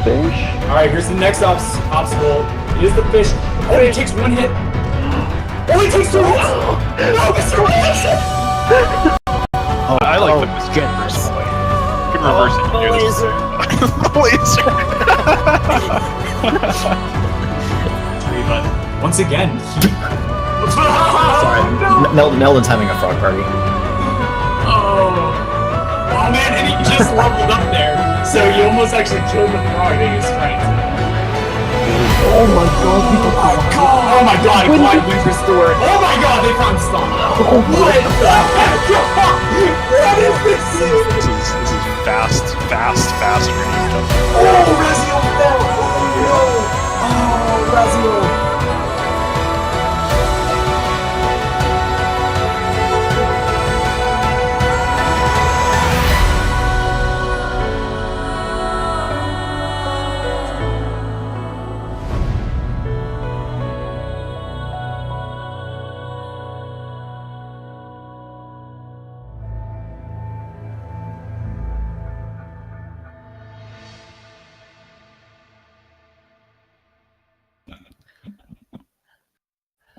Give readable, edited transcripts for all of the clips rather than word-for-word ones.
fish. Alright, here's the next obstacle. It is the fish. Oh, it takes one hit. Oh, it takes 2 hits! No, Mr. Wilson! I like the Mr. personally. You can reverse it and do this. But once again, he... Sorry, Meldon's having a frog party. Oh man, and he just leveled up there. So you almost actually killed the frog that he was trying to. Oh my god, people Oh my god, Blind Winter Steward. Oh my god, they found Stomp. What the heck? What is this? This is fast range. Oh, Raziel fell! Oh no! Oh, Raziel!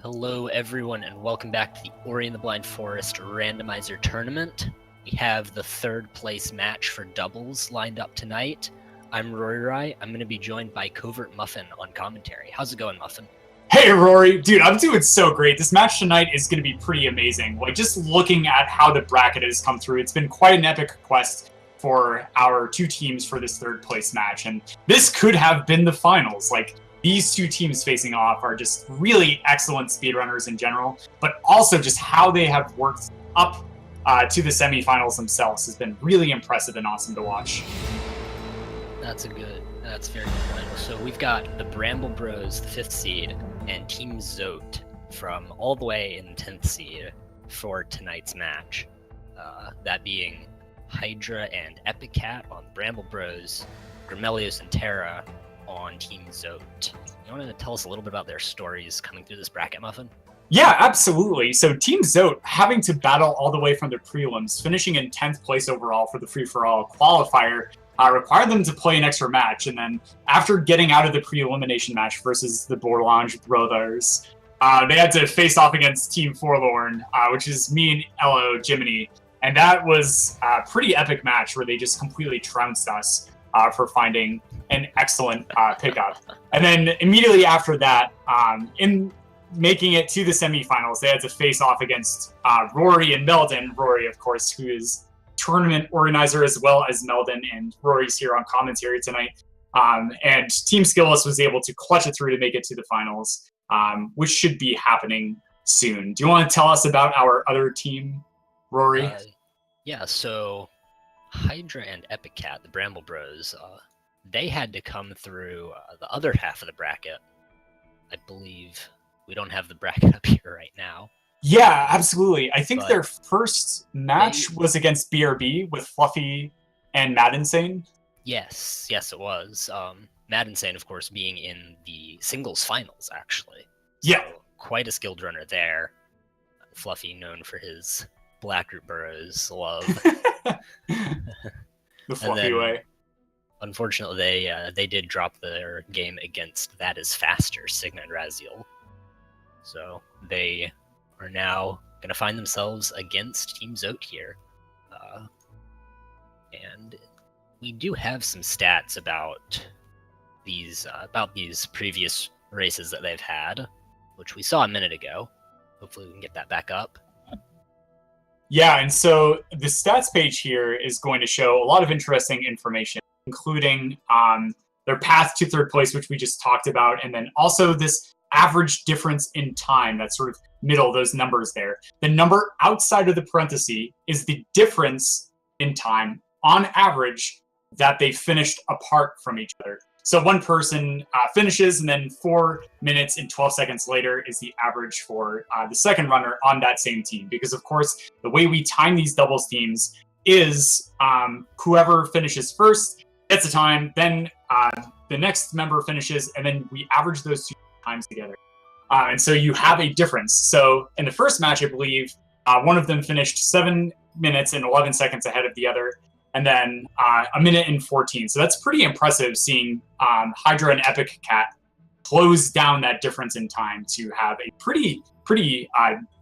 Hello everyone and welcome back to the Ori and the Blind Forest Randomizer Tournament. We have the third place match for doubles lined up tonight. I'm Rory Rai. I'm going to be joined by Covert Muffin on commentary. How's it going, Muffin? Hey Rory, dude, I'm doing so great. This match tonight is going to be pretty amazing. Like, just looking at how the bracket has come through, it's been quite an epic quest for our two teams for this third place match, and this could have been the finals. Like, these two teams facing off are just really excellent speedrunners in general, but also just how they have worked up to the semifinals themselves has been really impressive and awesome to watch. That's very good final. So we've got the Bramble Bros, the 5th seed, and Team Zote from all the way in the 10th seed for tonight's match. That being Hydra and Epic Cat on Bramble Bros, Grimelios and Terra on Team Zote. You want to tell us a little bit about their stories coming through this bracket, Muffin? Yeah, absolutely. So Team Zote, having to battle all the way from the prelims, finishing in 10th place overall for the free-for-all qualifier, required them to play an extra match. And then after getting out of the pre-elimination match versus the Borlange brothers, they had to face off against Team Forlorn, which is me and Elo Jiminy. And that was a pretty epic match where they just completely trounced us for finding an excellent pickup. And then immediately after that, in making it to the semifinals, they had to face off against Rory and Meldon. Rory, of course, who is tournament organizer as well as Meldon, and Rory's here on commentary tonight. And Team Skillless was able to clutch it through to make it to the finals, which should be happening soon. Do you want to tell us about our other team, Rory? Yeah, so Hydra and Epic Cat, the Bramble Bros, they had to come through the other half of the bracket. I believe we don't have the bracket up here right now. Yeah, absolutely. I think their first match was against BRB with Fluffy and Mad Insane. Yes, it was. Mad Insane, of course, being in the singles finals, actually. Yeah. So, quite a skilled runner there. Fluffy, known for his Blackroot Burrows love. The Fluffy way. Unfortunately, they did drop their game against That Is Faster, Sigma and Raziel. So they are now going to find themselves against Team Zote here. And we do have some stats about these previous races that they've had, which we saw a minute ago. Hopefully we can get that back up. Yeah, and so the stats page here is going to show a lot of interesting information, including their path to third place, which we just talked about, and then also this average difference in time, that sort of middle, those numbers there. The number outside of the parenthesis is the difference in time, on average, that they finished apart from each other. So one person finishes, and then 4 minutes and 12 seconds later is the average for the second runner on that same team. Because, of course, the way we time these doubles teams is whoever finishes first gets a time, then the next member finishes, and then we average those two times together. And so you have a difference. So in the first match, I believe, one of them finished 7 minutes and 11 seconds ahead of the other. and then a minute and 14. So that's pretty impressive seeing Hydra and Epic Cat close down that difference in time to have a pretty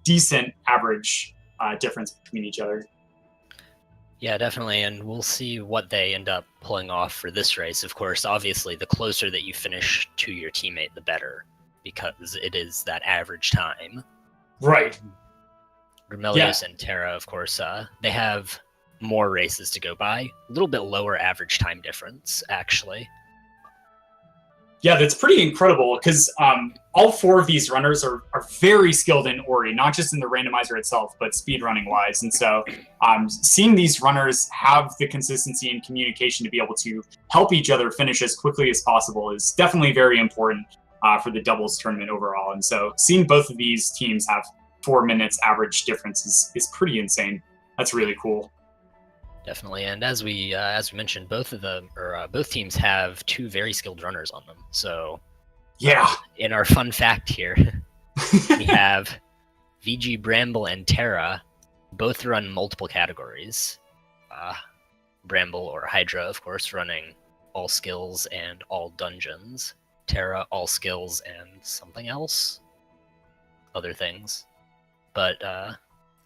decent average difference between each other. Yeah, definitely, and we'll see what they end up pulling off for this race. Of course, obviously, the closer that you finish to your teammate, the better, because it is that average time. Right. Grimelios and Terra, of course, they have more races to go by. A little bit lower average time difference, actually. Yeah, that's pretty incredible because all 4 of these runners are very skilled in Ori, not just in the randomizer itself, but speedrunning wise. And so seeing these runners have the consistency and communication to be able to help each other finish as quickly as possible is definitely very important for the doubles tournament overall. And so seeing both of these teams have 4 minutes average difference is pretty insane. That's really cool. Definitely, and as we mentioned, both teams have 2 very skilled runners on them. So, in our fun fact here, we have VG Bramble and Terra both run multiple categories. Bramble or Hydra, of course, running all skills and all dungeons. Terra, all skills and something else, other things. But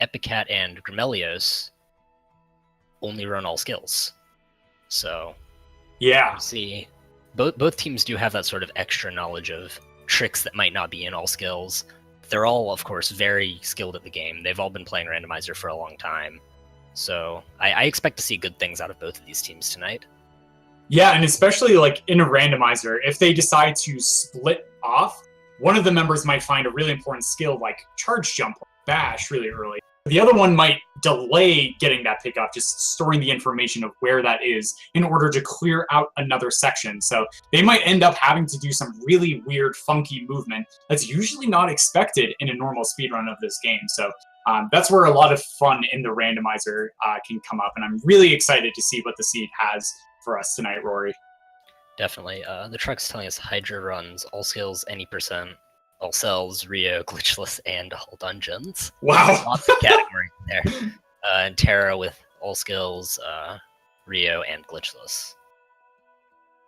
Epicat and Grimelios only run all skills. So see, both teams do have that sort of extra knowledge of tricks that might not be in all skills. They're all, of course, very skilled at the game. They've all been playing Randomizer for a long time. So I expect to see good things out of both of these teams tonight. Yeah, and especially like in a randomizer, if they decide to split off, one of the members might find a really important skill like charge jump or bash really early. The other one might delay getting that pickup, just storing the information of where that is in order to clear out another section. So they might end up having to do some really weird, funky movement that's usually not expected in a normal speedrun of this game. So that's where a lot of fun in the randomizer can come up. And I'm really excited to see what the seed has for us tonight, Rory. Definitely. The truck's telling us Hydra runs all skills, any percent, all cells, Rio, glitchless, and all dungeons. Wow. Lots of categories there. And Terra with all skills, Rio, and glitchless.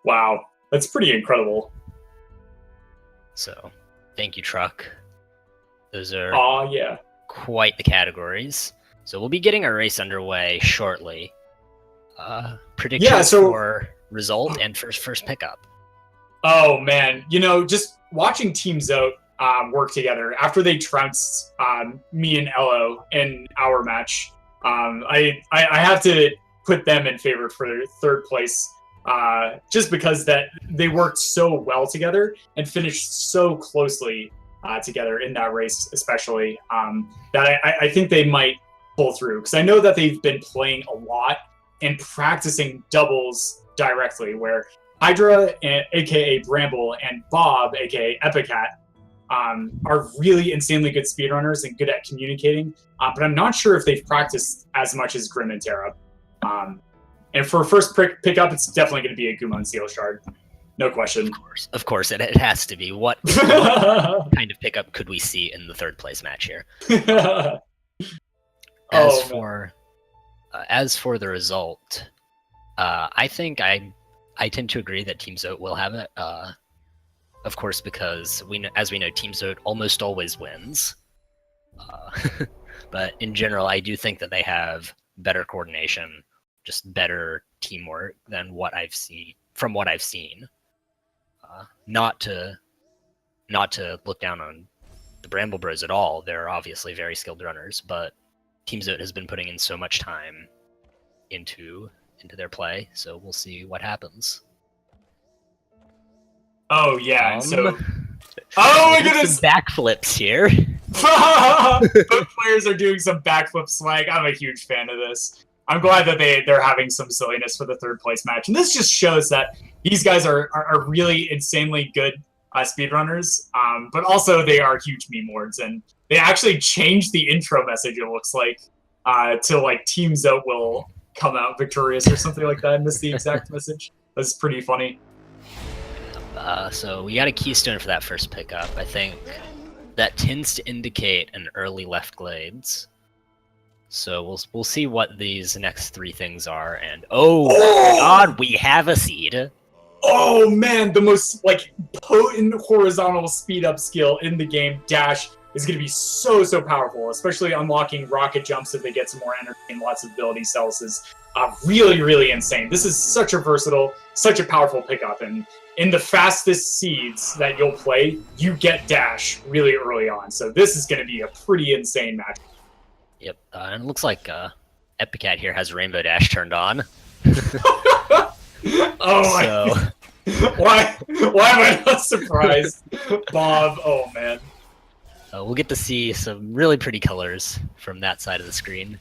Wow. That's pretty incredible. So, thank you, Truck. Those are quite the categories. So we'll be getting our race underway shortly. Predictions for result and first pickup. Oh, man. You know, just watching Team Zote work together after they trounced me and Elo in our match. I have to put them in favor for third place just because that they worked so well together and finished so closely together in that race, especially that I think they might pull through because I know that they've been playing a lot and practicing doubles directly, where Hydra, aka Bramble, and Bob, aka Epicat, are really insanely good speedrunners and good at communicating. But I'm not sure if they've practiced as much as Grim and Terra. And for first pickup, it's definitely going to be a Guma and Seal Shard. No question. Of course, it has to be. What kind of pickup could we see in the third place match here? As for the result, I think I tend to agree that Team Zote will have it. Of course, because as we know, Team Zote almost always wins. But in general, I do think that they have better coordination, just better teamwork than what I've seen. From what I've seen, not to look down on the Bramble Bros at all. They're obviously very skilled runners, but Team Zote has been putting in so much time into their play, so we'll see what happens. Oh yeah, oh my goodness, some backflips here. Both players are doing some backflip swag. I'm a huge fan of this. I'm glad that they're having some silliness for the third place match, and this just shows that these guys are really insanely good speedrunners, but also they are huge meme lords, and they actually changed the intro message, it looks like, to like Team Zote will come out victorious or something like that. I missed the exact message. That's pretty funny. So we got a keystone for that first pickup. I think that tends to indicate an early left glades. So we'll see what these next 3 things are, and oh my god, we have a seed. Oh man, the most like potent horizontal speed up skill in the game, Dash, is going to be so powerful, especially unlocking rocket jumps if they get some more energy and lots of ability cells is really insane. This is such a versatile, such a powerful pickup, and in the fastest seeds that you'll play, you get Dash really early on. So this is going to be a pretty insane match. Yep, and it looks like Epicat here has Rainbow Dash turned on. Oh, so... why am I not surprised? Bob, oh man. We'll get to see some really pretty colors from that side of the screen.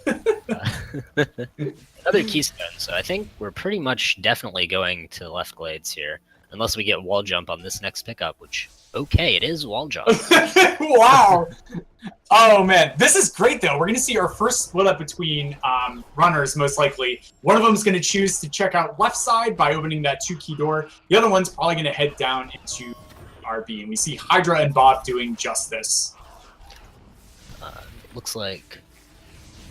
Another keystone, so I think we're pretty much definitely going to left glades here. Unless we get wall jump on this next pickup, which, okay, it is wall jump. Wow! Oh man, this is great though. We're going to see our first split up between runners, most likely. One of them is going to choose to check out left side by opening that 2-key door. The other one's probably going to head down into RB, and we see Hydra and Bob doing just this. Looks like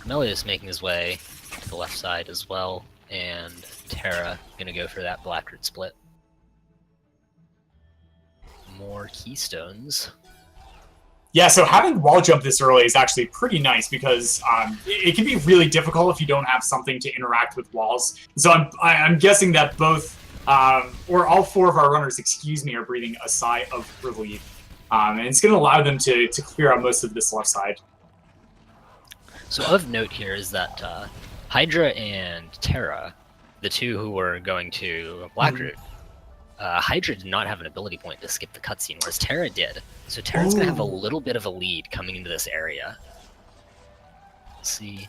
Melius making his way to the left side as well, and Terra going to go for that black root split. More keystones. Yeah, so having wall jump this early is actually pretty nice because it can be really difficult if you don't have something to interact with walls. So I'm guessing that both, or all 4 of our runners, excuse me, are breathing a sigh of relief. And it's going to allow them to clear out most of this left side. So of note here is that Hydra and Terra, the 2 who were going to Blackroot, Hydra did not have an ability point to skip the cutscene, whereas Terra did. So Terra's going to have a little bit of a lead coming into this area. Let's see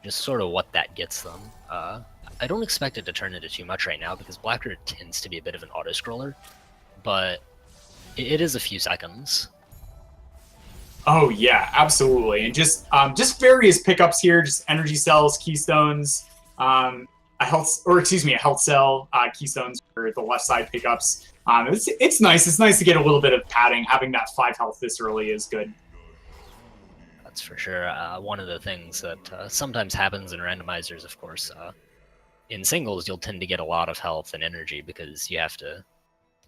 just sort of what that gets them. I don't expect it to turn into too much right now, because Blackroot tends to be a bit of an auto-scroller, but it is a few seconds. Oh yeah, absolutely, and just various pickups here, just energy cells, keystones, a health cell, keystones for the left side pickups. It's nice. It's nice to get a little bit of padding. Having that 5 health this early is good. That's for sure. One of the things that sometimes happens in randomizers, of course, in singles, you'll tend to get a lot of health and energy because you have to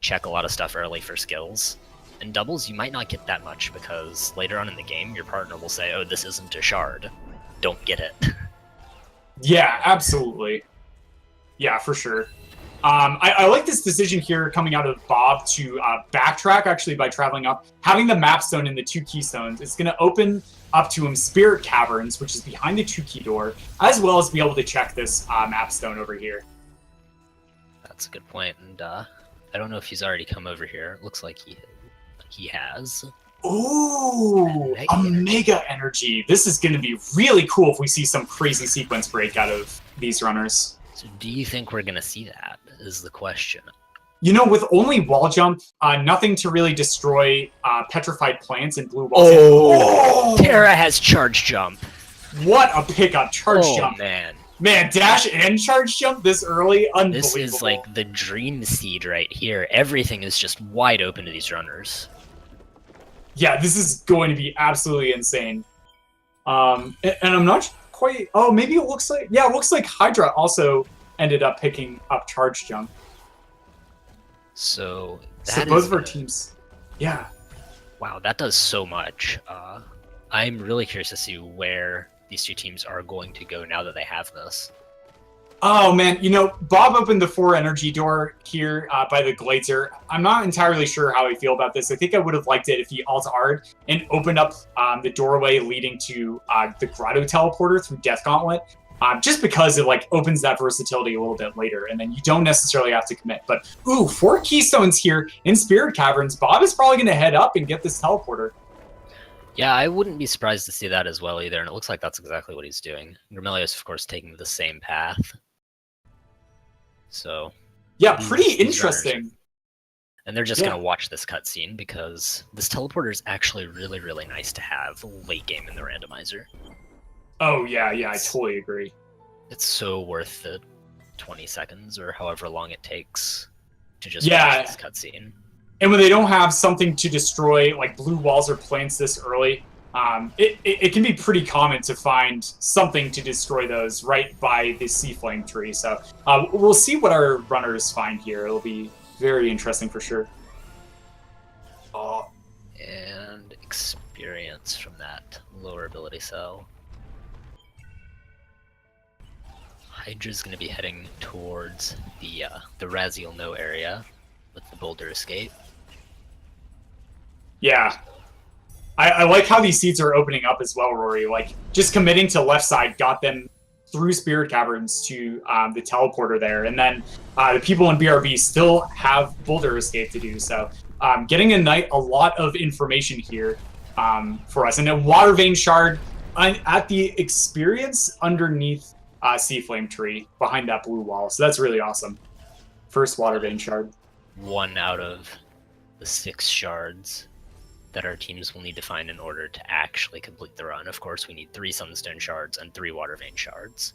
check a lot of stuff early for skills. In doubles, you might not get that much because later on in the game, your partner will say, "Oh, this isn't a shard. Don't get it." Yeah, absolutely. Yeah, for sure. I like this decision here coming out of Bob to backtrack actually by traveling up. Having the map stone in the 2 keystones, it's going to open up to him Spirit Caverns, which is behind the 2-key door, as well as be able to check this map stone over here. That's a good point, and I don't know if he's already come over here. It looks like he has. Ooh, a mega energy. This is going to be really cool if we see some crazy sequence break out of these runners. So do you think we're going to see that, is the question. You know, with only wall jump, nothing to really destroy petrified plants and blue walls. Oh! Terra has charge jump. What a pickup, charge jump. Man, dash and charge jump this early, unbelievable. This is like the dream seed right here. Everything is just wide open to these runners. Yeah, this is going to be absolutely insane. And I'm not quite... Oh, maybe it looks like... Yeah, it looks like Hydra also ended up picking up charge jump. So both of our teams... Yeah. Wow, that does so much. I'm really curious to see where these 2 teams are going to go now that they have this. Oh man, you know, Bob opened the 4 energy door here by the Glazer. I'm not entirely sure how I feel about this. I think I would have liked it if he alt-R'd and opened up the doorway leading to the Grotto teleporter through Death Gauntlet, just because it like opens that versatility a little bit later, and then you don't necessarily have to commit. But ooh, 4 keystones here in Spirit Caverns. Bob is probably going to head up and get this teleporter. Yeah, I wouldn't be surprised to see that as well either, and it looks like that's exactly what he's doing. Grimelius, of course, taking the same path. So yeah, pretty interesting. And they're just going to watch this cutscene because this teleporter is actually really, really nice to have late game in the randomizer. Oh yeah, I totally agree. It's so worth the 20 seconds or however long it takes to just watch this cutscene. And when they don't have something to destroy, like blue walls or plants this early, it can be pretty common to find something to destroy those right by the Sea Flame tree. So we'll see what our runners find here. It'll be very interesting for sure. And experience from that lower ability cell. Hydra's going to be heading towards the Raziel No area with the Boulder Escape. Yeah. I like how these seats are opening up as well, Rory. Like, just committing to left side got them through Spirit Caverns to the teleporter there. And then the people in BRB still have Boulder Escape to do. So getting a lot of information here for us. And a Water Vein Shard at the experience underneath Sea Flame Tree behind that blue wall. So that's really awesome. First Water Vein Shard. 1 out of the 6 shards that our teams will need to find in order to actually complete the run. Of course, we need 3 Sunstone Shards and 3 Water Vein Shards.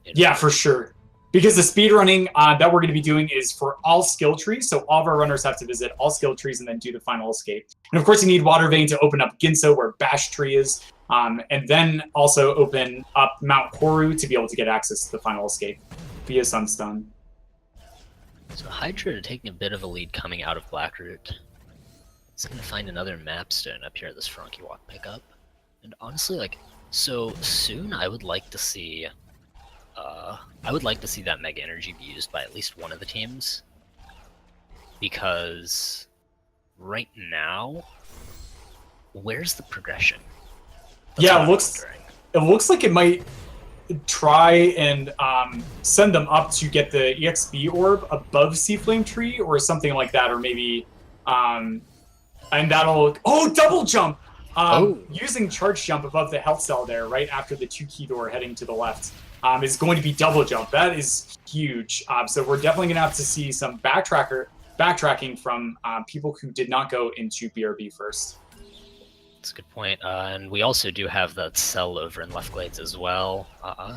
Yeah, for sure. Because the speedrunning that we're going to be doing is for all skill trees, so all of our runners have to visit all skill trees and then do the final escape. And of course, you need Water Vein to open up Ginso, where Bash Tree is, and then also open up Mount Koru to be able to get access to the final escape via Sunstone. So Hydra taking a bit of a lead coming out of Blackroot. It's going to find another mapstone up here at this Frankie Walk pickup. And honestly, like, so soon I would like to see that Mega Energy be used by at least one of the teams. Because right now, where's the progression? That's yeah, it looks like it might try and send them up to get the EXP orb above Sea Flame Tree or something like that, or maybe and that'll double jump using charge jump above the health cell there right after the 2 key door heading to the left is going to be double jump. That is huge. So we're definitely gonna have to see some backtracking from people who did not go into BRB first. That's a good point. And we also do have that cell over in Left Glades as well.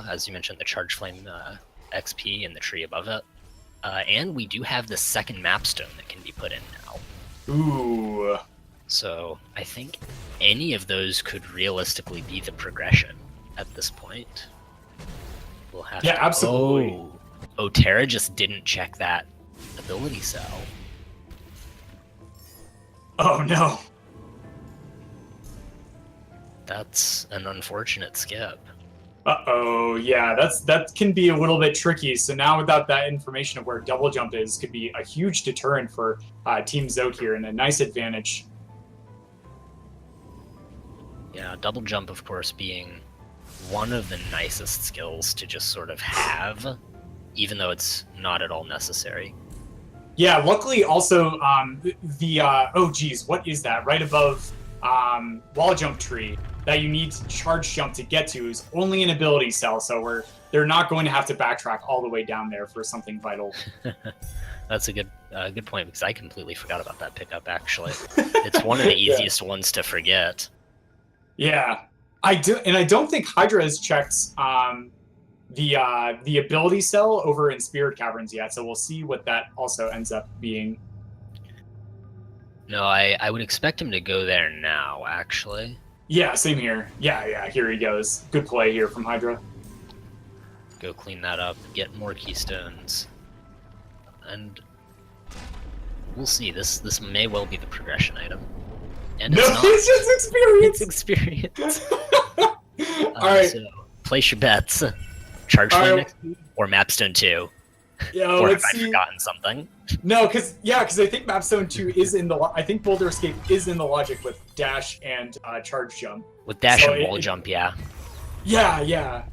As you mentioned, the Charge Flame XP in the tree above it. And we do have the second mapstone that can be put in now. Ooh. So I think any of those could realistically be the progression at this point. We'll have to... absolutely. Oh, Terra just didn't check that ability cell. Oh no. That's an unfortunate skip. Uh-oh, yeah, that can be a little bit tricky. So now without that information of where double jump is, could be a huge deterrent for Team Zote here and a nice advantage. Yeah, double jump, of course, being one of the nicest skills to just sort of have, even though it's not at all necessary. Yeah, luckily also oh geez, what is that? Right above wall jump tree that you need to charge jump to get to is only an ability cell, so they're not going to have to backtrack all the way down there for something vital. That's a good point, because I completely forgot about that pickup, actually. It's one of the easiest ones to forget. Yeah, I don't think Hydra has checked the ability cell over in Spirit Caverns yet, so we'll see what that also ends up being. No, I would expect him to go there now, actually. Yeah, same here. Yeah, here he goes. Good play here from Hydra. Go clean that up, get more keystones. And we'll see. This may well be the progression item. And no, it's just experience! It's experience. Alright. So, place your bets. Charge Flame XP or Mapstone 2? Yeah, or let's have see. I forgotten something? No, because I think Mapstone 2 is in the... I think Boulder Escape is in the logic with dash and charge jump. With dash and wall jump, yeah. Yeah.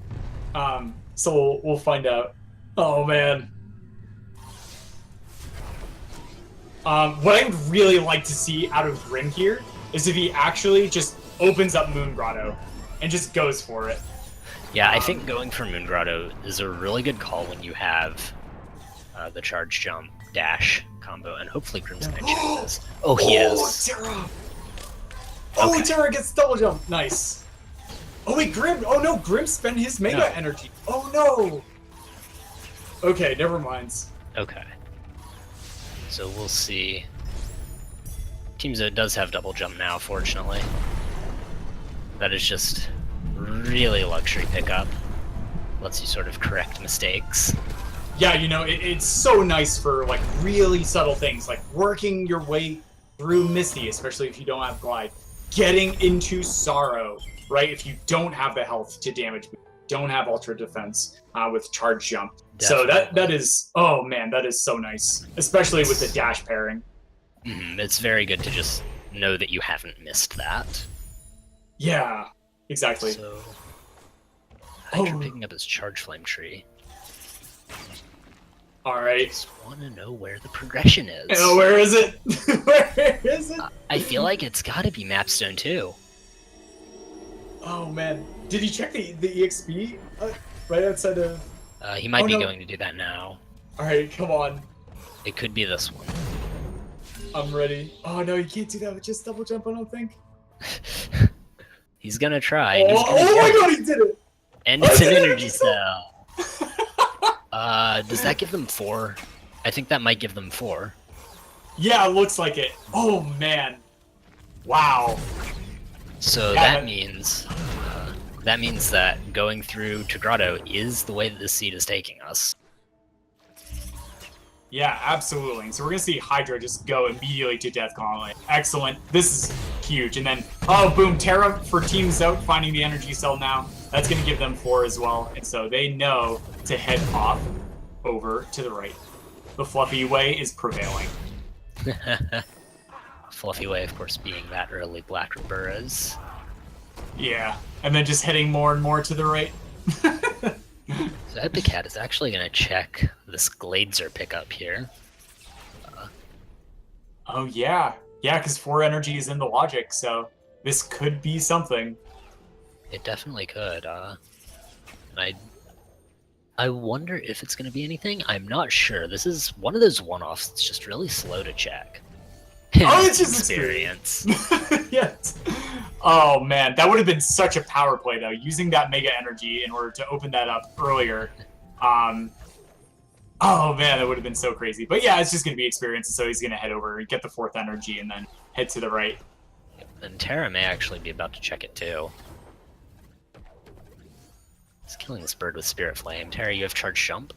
So we'll find out. Oh, man. What I would really like to see out of Grim here is if he actually just opens up Moon Grotto and just goes for it. Yeah, I think going for Moon Grotto is a really good call when you have the charge jump dash combo, and hopefully Grim's gonna check this. Oh, he is. Terra! Oh, okay. Terra gets double jump. Nice. Oh wait, Grim. Oh no, Grim spent his mega energy. Oh no. Okay, never mind. Okay. So we'll see. Team Zote does have double jump now, fortunately. That is just really luxury pickup. Lets you sort of correct mistakes. Yeah, you know, it's so nice for like really subtle things, like working your way through Misty, especially if you don't have Glide. Getting into Sorrow, right? If you don't have the health to damage, don't have Ultra Defense with Charge Jump. Definitely. So that is, oh man, that is so nice, especially with the dash pairing. It's very good to just know that you haven't missed that. Yeah, exactly. So, Hydra picking up his Charge Flame Tree. All right. Just want to know where the progression is. Oh, where is it? Where is it? I feel like it's got to be Mapstone 2. Oh man, did you check the EXP right outside of? He might be no. going to do that now. All right, come on. It could be this one. I'm ready. Oh no, you can't do that with just double jump. I don't think. He's gonna try. Oh my god, he did it! And it's an energy cell. Does that give them 4? I think that might give them 4. Yeah, it looks like it. Oh man, wow. So Yeah, that means that going through to Grotto is the way that this seed is taking us. Yeah, absolutely. So we're gonna see Hydra just go immediately to Death Gauntlet. Excellent. This is huge. And then, oh boom, Terra for Team Zote finding the energy cell now. That's gonna give them 4 as well. And so they know to head off over to the right. The fluffy way is prevailing. Fluffy way, of course, being that early Black Burrows. Yeah, and then just heading more and more to the right. So Epicat is actually going to check this Gladezer pickup here. Oh yeah, yeah, because 4 energy is in the logic, so this could be something. It definitely could. And I wonder if it's going to be anything. I'm not sure. This is one of those one-offs that's just really slow to check. Oh, it's just experience. Yes. Oh man, that would have been such a power play though, using that mega energy in order to open that up earlier. Oh man, that would have been so crazy. But yeah, it's just gonna be experience, so he's gonna head over and get the 4th energy and then head to the right. And Terra may actually be about to check it too. He's killing this bird with Spirit Flame. Terra, you have Charge Jump.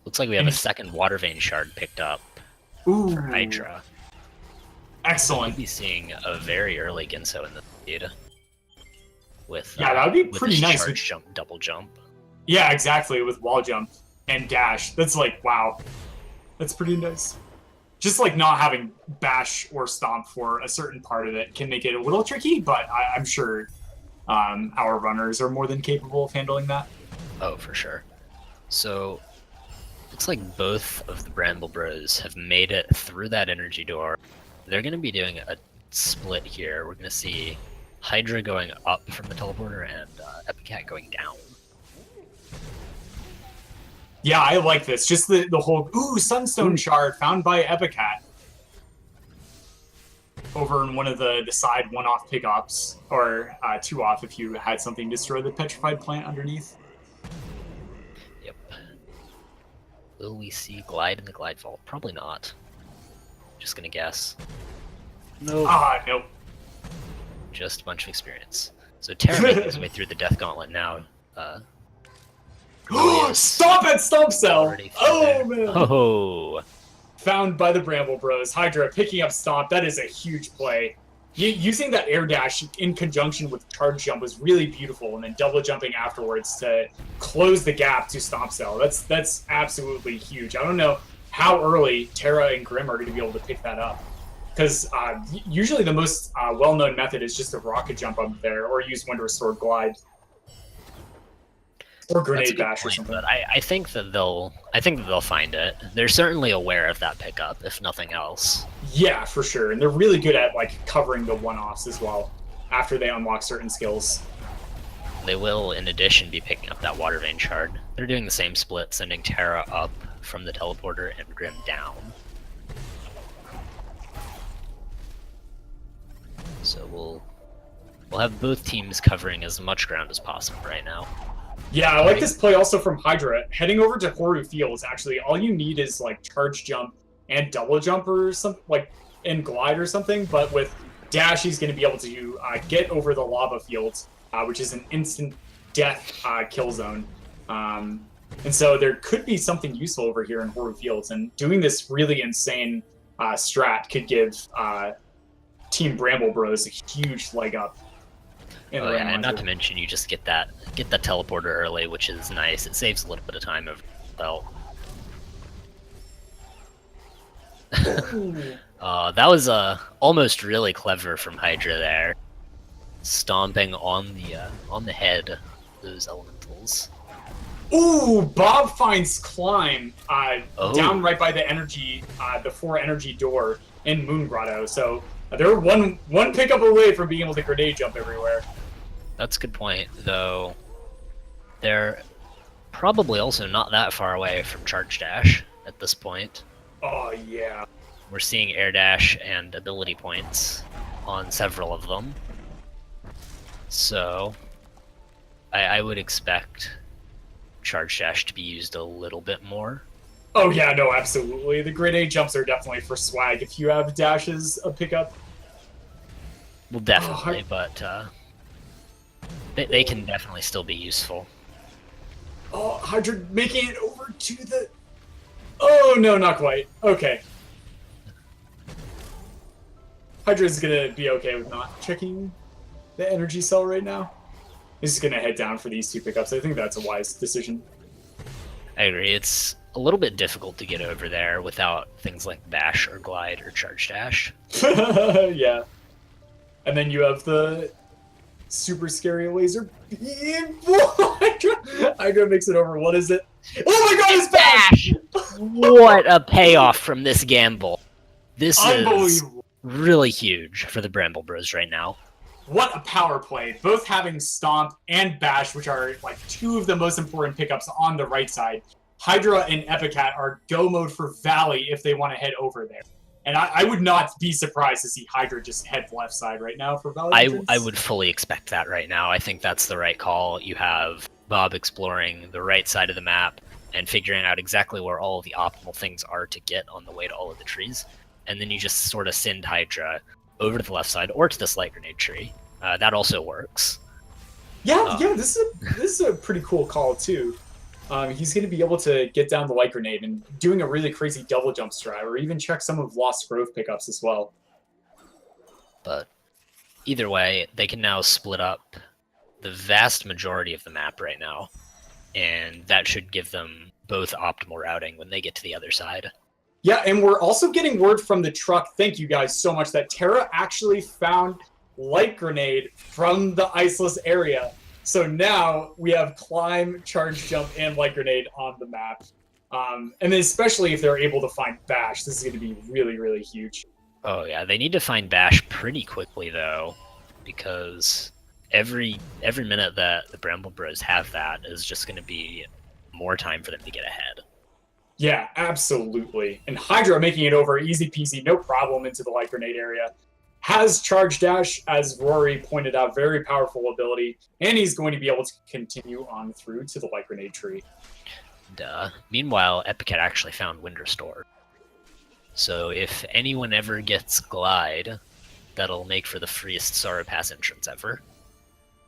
Looks like we have a second Water Vein Shard picked up Ooh, for Hydra. excellent. We'd be seeing a very early Ginso in the lead. With, Yeah, that would be with pretty his nice. Charge Jump, double jump. Yeah, exactly, with wall jump and dash. That's like, wow. That's pretty nice. Just like not having bash or stomp for a certain part of it can make it a little tricky, but I'm sure our runners are more than capable of handling that. Oh, for sure. So, looks like both of the Bramble Bros have made it through that energy door. They're going to be doing a split here. We're going to see Hydra going up from the teleporter and Epicat going down. Yeah, I like this. Just the whole, Sunstone Shard found by Epicat. Over in one of the side 1-off pickups, or 2-off if you had something destroy the petrified plant underneath. Yep. Will we see Glide in the Glide Vault? Probably not. Just gonna guess. No. Nope. Just a bunch of experience. So Terra making his way through the Death Gauntlet now. Stop at Stomp Cell! Already through Oh, there. man! Oh! Found by the Bramble Bros. Hydra picking up Stomp. That is a huge play. Using that air dash in conjunction with Charge Jump was really beautiful, and then double jumping afterwards to close the gap to Stomp Cell. That's absolutely huge. I don't know how early Terra and Grim are going to be able to pick that up. Because usually the most well-known method is just a rocket jump up there, or use Wind Restored Glide. Or Grenade Bash or something. But I think that they'll find it. They're certainly aware of that pickup, if nothing else. Yeah, for sure. And they're really good at like covering the one-offs as well after they unlock certain skills. They will, in addition, be picking up that Water Vein Shard. They're doing the same split, sending Terra up from the teleporter and Grim down. So we'll have both teams covering as much ground as possible right now. Yeah, I like this play also from Hydra. Heading over to Horu Fields, actually, all you need is like Charge Jump and double jump or something, like and glide or something. But with dash, he's going to be able to get over the lava fields, which is an instant death kill zone. And so there could be something useful over here in Horror Fields, and doing this really insane strat could give Team Bramble Bros a huge leg up. Oh yeah, and not to mention you just get that teleporter early, which is nice. It saves a little bit of time over well. That was almost really clever from Hydra there, stomping on the head of those elementals. Ooh, Bob finds Climb down right by the the 4 energy door in Moon Grotto. So they're one pickup away from being able to grenade jump everywhere. That's a good point, though. They're probably also not that far away from Charge Dash at this point. Oh yeah. We're seeing air dash and ability points on several of them. So I would expect Charge Dash to be used a little bit more. Oh yeah, no, absolutely. The grenade jumps are definitely for swag if you have dashes a pickup. Well, definitely, but they can definitely still be useful. Oh, Hydra making it over to the... Oh, no, not quite. Okay. Hydra's gonna be okay with not checking the energy cell right now. He's just gonna head down for these 2 pickups. I think that's a wise decision. I agree. It's a little bit difficult to get over there without things like Bash or Glide or Charge Dash. Yeah. And then you have the super scary laser beam. Hydra makes it over. What is it? Oh my god, it's Bash! What a payoff from this gamble. This is Unbelievable. really huge for the Bramble Bros right now. What a power play. Both having Stomp and Bash, which are like 2 of the most important pickups on the right side. Hydra and Epicat are go mode for Valley if they want to head over there. And I would not be surprised to see Hydra just head left side right now for Valley. I would fully expect that right now. I think that's the right call. You have Bob exploring the right side of the map and figuring out exactly where all of the optimal things are to get on the way to all of the trees. And then you just sort of send Hydra over to the left side or to this light grenade tree. That also works. Yeah, this is a pretty cool call too. He's going to be able to get down the light grenade and doing a really crazy double jump strat, or even check some of Lost Grove pickups as well. But either way, they can now split up the vast majority of the map right now, and that should give them both optimal routing when they get to the other side. Yeah, and we're also getting word from the truck, thank you guys so much, that Terra actually found light grenade from the iceless area. So now we have Climb, Charge Jump, and light grenade on the map. And then especially if they're able to find Bash, this is going to be really, really huge. Oh yeah, they need to find Bash pretty quickly though, because every minute that the Bramble Bros have that is just going to be more time for them to get ahead. Yeah, absolutely. And Hydra making it over easy peasy, no problem into the light grenade area. Has Charge Dash, as Rory pointed out, very powerful ability, and he's going to be able to continue on through to the light grenade tree. Meanwhile, Epicat actually found Wind Restore. So if anyone ever gets Glide, that'll make for the freest Sorrow Pass entrance ever.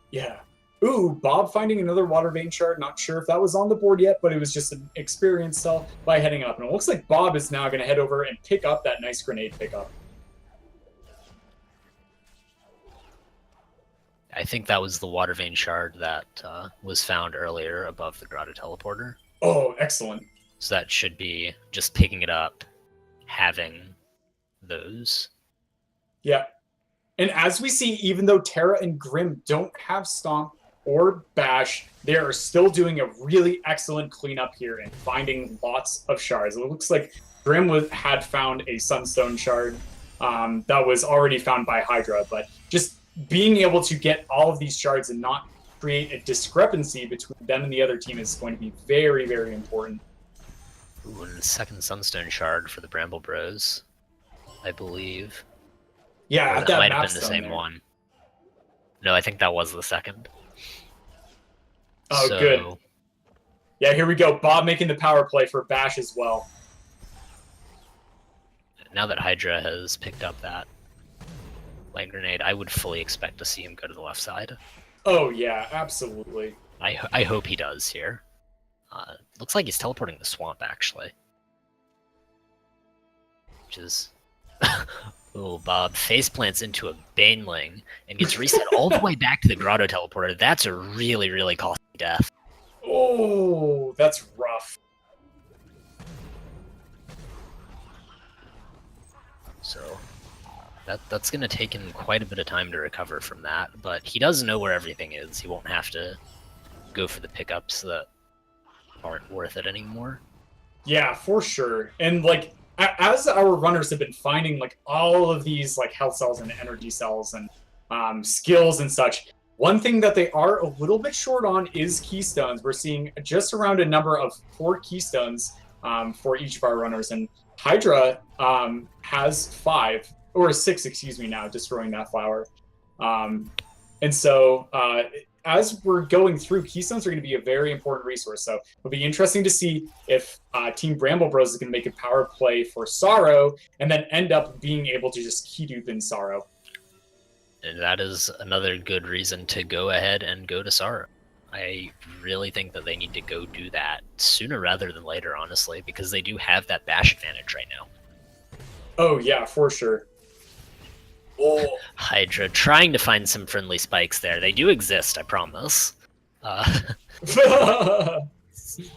Yeah. Ooh, Bob finding another Water Vein Shard. Not sure if that was on the board yet, but it was just an experience cell by heading up. And it looks like Bob is now going to head over and pick up that nice grenade pickup. I think that was the Water Vein Shard that was found earlier above the Grotto Teleporter. Oh, excellent. So that should be just picking it up, having those. Yeah. And as we see, even though Terra and Grim don't have Stomp or Bash, they are still doing a really excellent cleanup here and finding lots of shards. It looks like Grim had found a Sunstone Shard that was already found by Hydra, but just being able to get all of these shards and not create a discrepancy between them and the other team is going to be very, very important. Ooh, and the second Sunstone Shard for the Bramble Bros, I believe. Yeah, that might have been the same one. No, I think that was the second. Oh, so... good. Yeah, here we go. Bob making the power play for Bash as well. now that Hydra has picked up that light grenade, I would fully expect to see him go to the left side. Oh yeah, absolutely. I hope he does here. Looks like he's teleporting the swamp, actually. Which is... Oh, Bob faceplants into a Baneling and gets reset all the way back to the Grotto teleporter. That's a really, really costly death. Oh, that's rough. So that's going to take him quite a bit of time to recover from that, but he does know where everything is. He won't have to go for the pickups that aren't worth it anymore. Yeah, for sure. And like, as our runners have been finding like all of these like health cells and energy cells and skills and such, one thing that they are a little bit short on is keystones. We're seeing just around a number of 4 keystones for each of our runners, and Hydra has 5 or 6, excuse me, now destroying that flower. And so as we're going through, keystones are going to be a very important resource. So it'll be interesting to see if Team Bramble Bros is going to make a power play for Sorrow and then end up being able to just key dupe in Sorrow. And that is another good reason to go ahead and go to Sorrow. I really think that they need to go do that sooner rather than later, honestly, because they do have that bash advantage right now. Oh, yeah, for sure. Oh. Hydra trying to find some friendly spikes there. They do exist, I promise.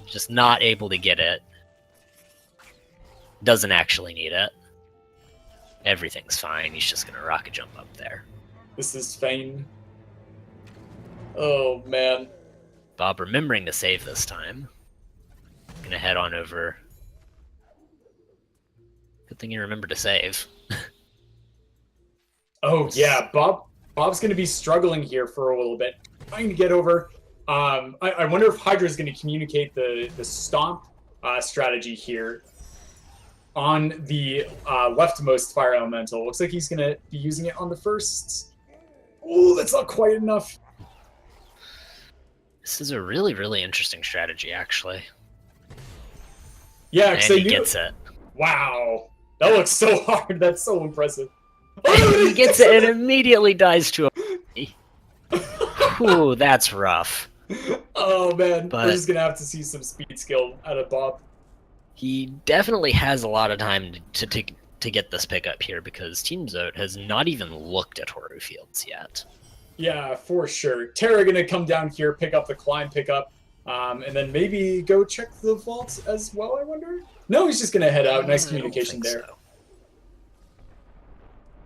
Just not able to get it. Doesn't actually need it. Everything's fine. He's just going to rocket jump up there. This is fine. Oh, man. Bob remembering to save this time. Gonna head on over. Good thing you remembered to save. Oh, yeah. Bob's going to be struggling here for a little bit. Trying to get over. I wonder if Hydra is going to communicate the stomp strategy here on the leftmost fire elemental. Looks like he's going to be using it on the first. Oh, that's not quite enough. This is a really, really interesting strategy, actually. Yeah, and because he gets it. Wow. That looks so hard. That's so impressive. He gets it and immediately dies to a... Ooh, that's rough. Oh, man. But we're just going to have to see some speed skill out of Bob. He definitely has a lot of time to get this pickup here, because Team Zote has not even looked at Horu Fields yet. Yeah, for sure. Terra going to come down here, pick up the climb pickup, and then maybe go check the vault as well, I wonder? No, he's just going to head out. Nice communication there. So.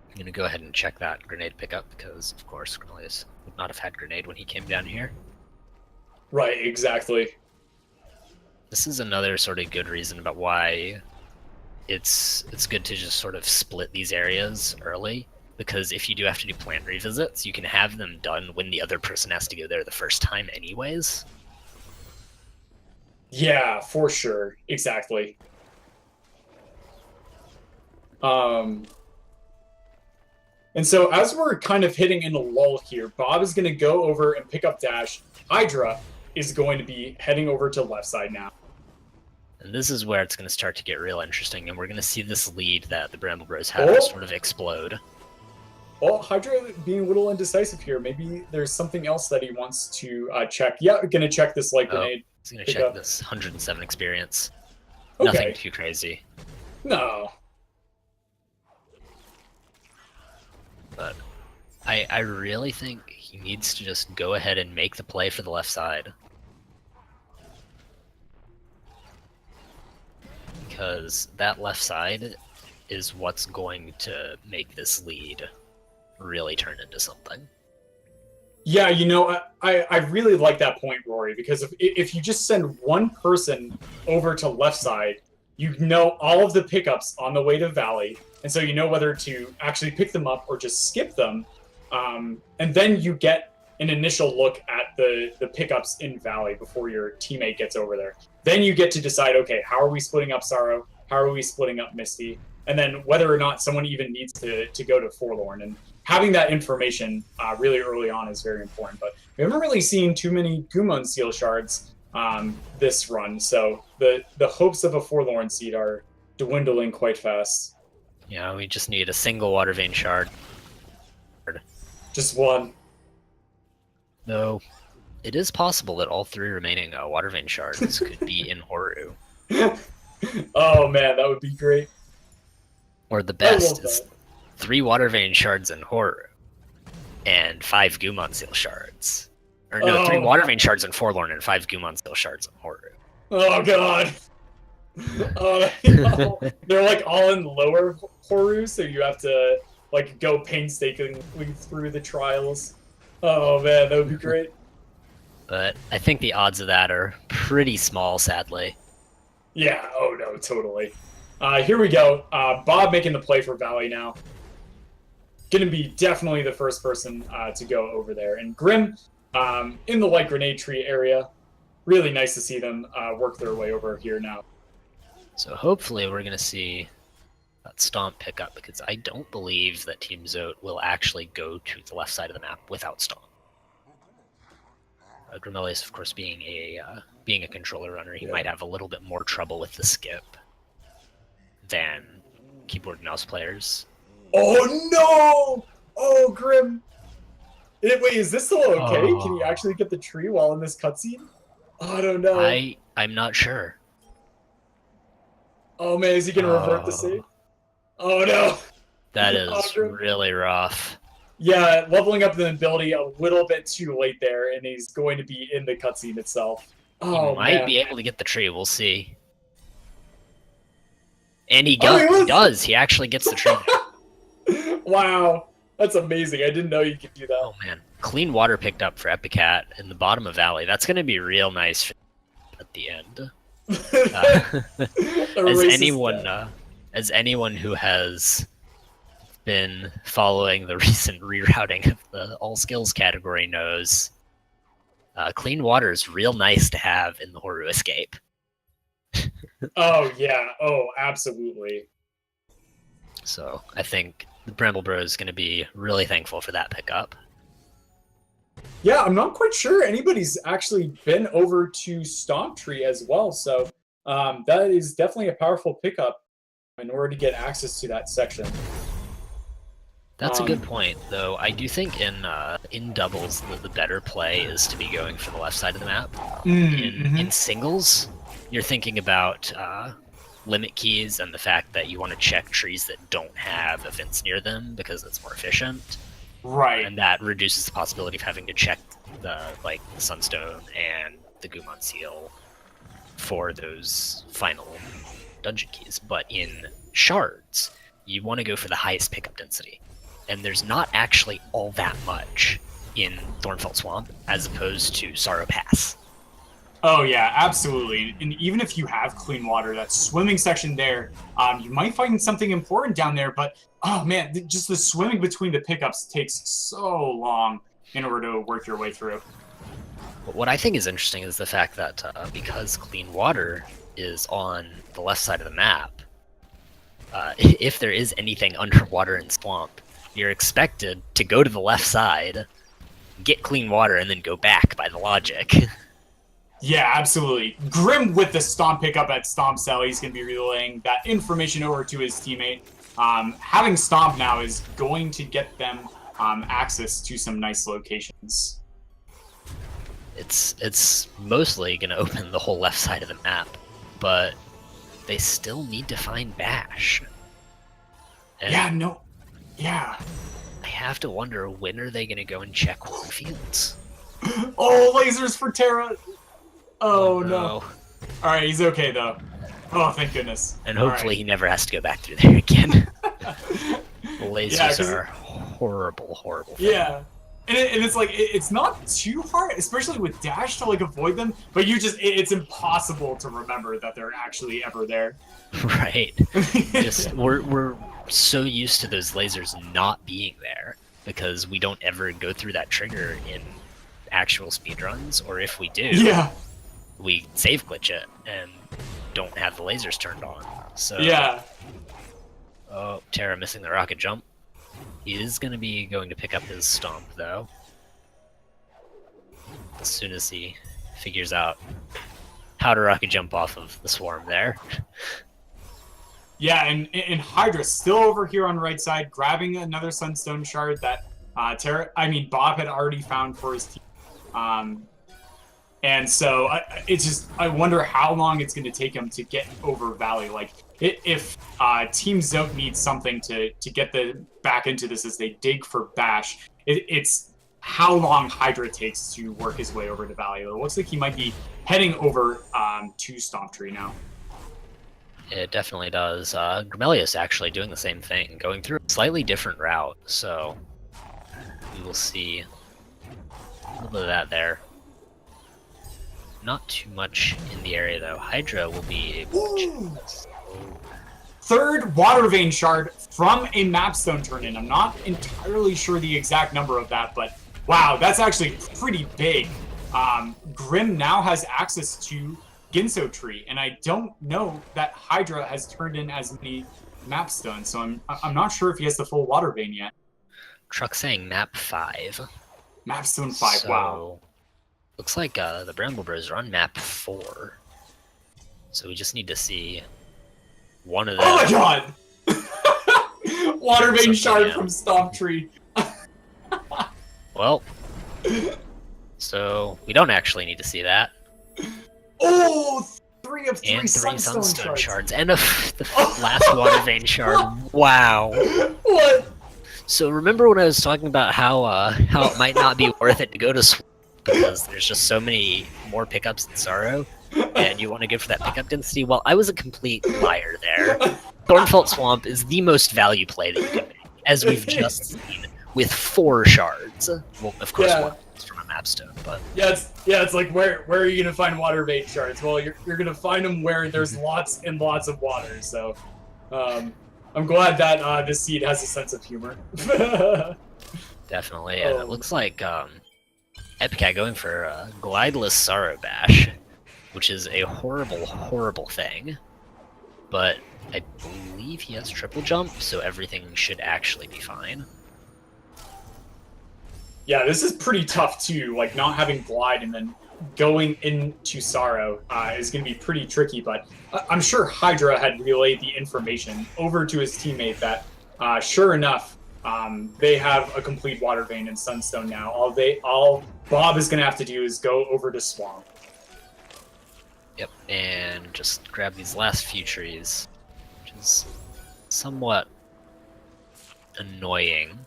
I'm going to go ahead and check that grenade pickup, because, of course, Cornelius would not have had grenade when he came down here. Right, exactly. This is another sort of good reason about why it's good to just sort of split these areas early, because if you do have to do plant revisits, you can have them done when the other person has to go there the first time anyways. Yeah, for sure. Exactly. And so as we're kind of hitting in a lull here, Bob is going to go over and pick up Dash. Hydra is going to be heading over to left side now. And this is where it's going to start to get real interesting, and we're going to see this lead that the Bramble Bros have sort of explode. Well, Hydra being a little indecisive here. Maybe there's something else that he wants to check. Yeah, going to check this light grenade. He's going to check this 107 experience. Okay. Nothing too crazy. No. But I really think he needs to just go ahead and make the play for the left side. Because that left side is what's going to make this lead really turn into something. Yeah, you know, I really like that point, Rory, because if you just send one person over to left side, you know all of the pickups on the way to Valley, and so you know whether to actually pick them up or just skip them, and then you get an initial look at the pickups in Valley before your teammate gets over there. Then you get to decide, okay, how are we splitting up Sorrow? How are we splitting up Misty? And then whether or not someone even needs to go to Forlorn. And having that information really early on is very important. But we haven't really seen too many Gumon Seal Shards this run, so the hopes of a Forlorn seed are dwindling quite fast. Yeah, we just need a single water vein shard. Just one. Though, it is possible that all 3 remaining water vein shards could be in Horu. Oh man, that would be great. Or the I best love is that. 3 water vein shards in Horu and 5 Gumon Seal shards. Or no, 3 Oh. water vein shards in Forlorn and 5 Gumon Seal shards in Horu. Oh god. Oh, no. They're like all in lower Horu, so you have to like go painstakingly through the trials. Oh man, that would be great. But I think the odds of that are pretty small, sadly. Yeah, oh no, totally. Here we go. Bob making the play for Valley now. Gonna be definitely the first person to go over there. And Grim, in the light grenade tree area. Really nice to see them work their way over here now. So hopefully we're going to see that Stomp pick up, because I don't believe that Team Zote will actually go to the left side of the map without Stomp. Grimelius, of course, being a controller runner, he might have a little bit more trouble with the skip than keyboard and mouse players. Oh no! Oh, Grim! Wait, is this still okay? Oh. Can you actually get the tree while in this cutscene? Oh, I don't know. I'm not sure. Oh man, is he gonna revert the save? Oh no! That is Oh, Grim. really rough. Yeah, leveling up the ability a little bit too late there, and he's going to be in the cutscene itself. Oh He might man. be able to get the tree, we'll see. And he Oh, he was- does. He actually gets the tree. Wow, that's amazing. I didn't know you could do that. Oh man, clean water picked up for Epicat in the bottom of Valley. That's going to be real nice at the end. As anyone who has been following the recent rerouting of the all skills category knows, clean water is real nice to have in the Horu escape. Oh yeah, oh absolutely. So I think the Bramble Bros is going to be really thankful for that pickup. Yeah, I'm not quite sure anybody's actually been over to Stomp Tree as well, so that is definitely a powerful pickup in order to get access to that section. That's a good point, though. I do think in doubles the better play is to be going for the left side of the map. In singles, you're thinking about limit keys and the fact that you want to check trees that don't have events near them because it's more efficient. Right. And that reduces the possibility of having to check the Sunstone and the Gumon Seal for those final dungeon keys. But in shards, you want to go for the highest pickup density. And there's not actually all that much in Thornfelt Swamp as opposed to Sorrow Pass. Oh yeah, absolutely. And even if you have clean water, that swimming section there, you might find something important down there, but oh man, just the swimming between the pickups takes so long in order to work your way through. What I think is interesting is the fact that because clean water is on the left side of the map, if there is anything underwater in Swamp, you're expected to go to the left side, get clean water, and then go back by the logic. Yeah, absolutely. Grim with the Stomp pickup at Stomp Cell, he's going to be relaying that information over to his teammate. Having Stomp now is going to get them access to some nice locations. It's mostly going to open the whole left side of the map, but they still need to find Bash. And Yeah. I have to wonder, when are they going to go and check fields? Oh, lasers for Terra! Oh no. Alright, he's okay though. Oh, thank goodness. And hopefully he never has to go back through there again. The lasers 'cause are horrible. Yeah. And it's like, it's not too hard, especially with Dash, to like avoid them, but it's impossible to remember that they're actually ever there. Right. Just we're so used to those lasers not being there because we don't ever go through that trigger in actual speedruns, or if we do, Yeah. we save glitch it and don't have the lasers turned on. So Yeah. Oh, Terra missing the rocket jump. He is going to be going to pick up his Stomp, though. As soon as he figures out how to rocket jump off of the swarm there. Yeah, and Hydra still over here on the right side, grabbing another Sunstone shard that Bob had already found for his team. And so I wonder how long it's going to take him to get over Valley. Like, if Team Zote needs something to get back into this as they dig for Bash, it's how long Hydra takes to work his way over to Valley. It looks like he might be heading over to Stomp Tree now. It definitely does. Grimelius actually doing the same thing, going through a slightly different route, so we will see a little bit of that there. Not too much in the area, though. Hydra will be able to... Third Water Vein Shard from a Mapstone turn-in. I'm not entirely sure the exact number of that, but wow, that's actually pretty big. Grim now has access to Ginso Tree, and I don't know that Hydra has turned in as many Mapstones, so I'm not sure if he has the full Water Vein yet. Truck saying map 5. Mapstone 5, so, wow. Looks like the Bramble Bros are on map 4. So we just need to see one of them. Oh my god! Water Vein Shard from Stomp Tree. Well, so we don't actually need to see that. Oh, 3 of 3 and 3 Sunstone shards. And the last Water Vein Shard. Wow. What? So remember when I was talking about how it might not be worth it to go to Swamp because there's just so many more pickups in Sorrow, and you want to go for that pickup density? Well, I was a complete liar there. Thornfelt Swamp is the most value play that you can make, as we've just seen, with 4 shards. Well, of course, one is from a Mapstone, but... Yeah, it's like, where are you going to find Water Vein Shards? Well, you're going to find them where there's lots and lots of water, so... I'm glad that this seed has a sense of humor. Definitely, and it looks like Epicat going for a Glideless Sorrow Bash, which is a horrible, horrible thing. But I believe he has triple jump, so everything should actually be fine. Yeah, this is pretty tough too, like not having Glide and then going into Sorrow is going to be pretty tricky, but I'm sure Hydra had relayed the information over to his teammate that, sure enough, they have a complete Water Vein and Sunstone now. All Bob is going to have to do is go over to Swamp. Yep, and just grab these last few trees, which is somewhat annoying,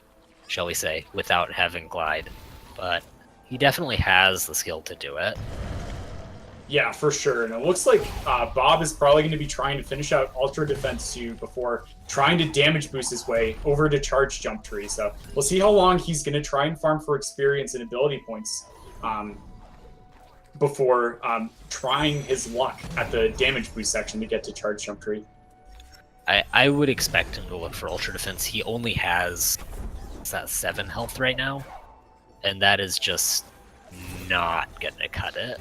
shall we say, without having Glide, but he definitely has the skill to do it. Yeah, for sure. And it looks like Bob is probably going to be trying to finish out Ultra Defense 2 before trying to damage boost his way over to Charge Jump Tree. So we'll see how long he's going to try and farm for experience and ability points before trying his luck at the damage boost section to get to Charge Jump Tree. I would expect him to look for Ultra Defense. He only has, what's that, 7 health right now? And that is just not going to cut it.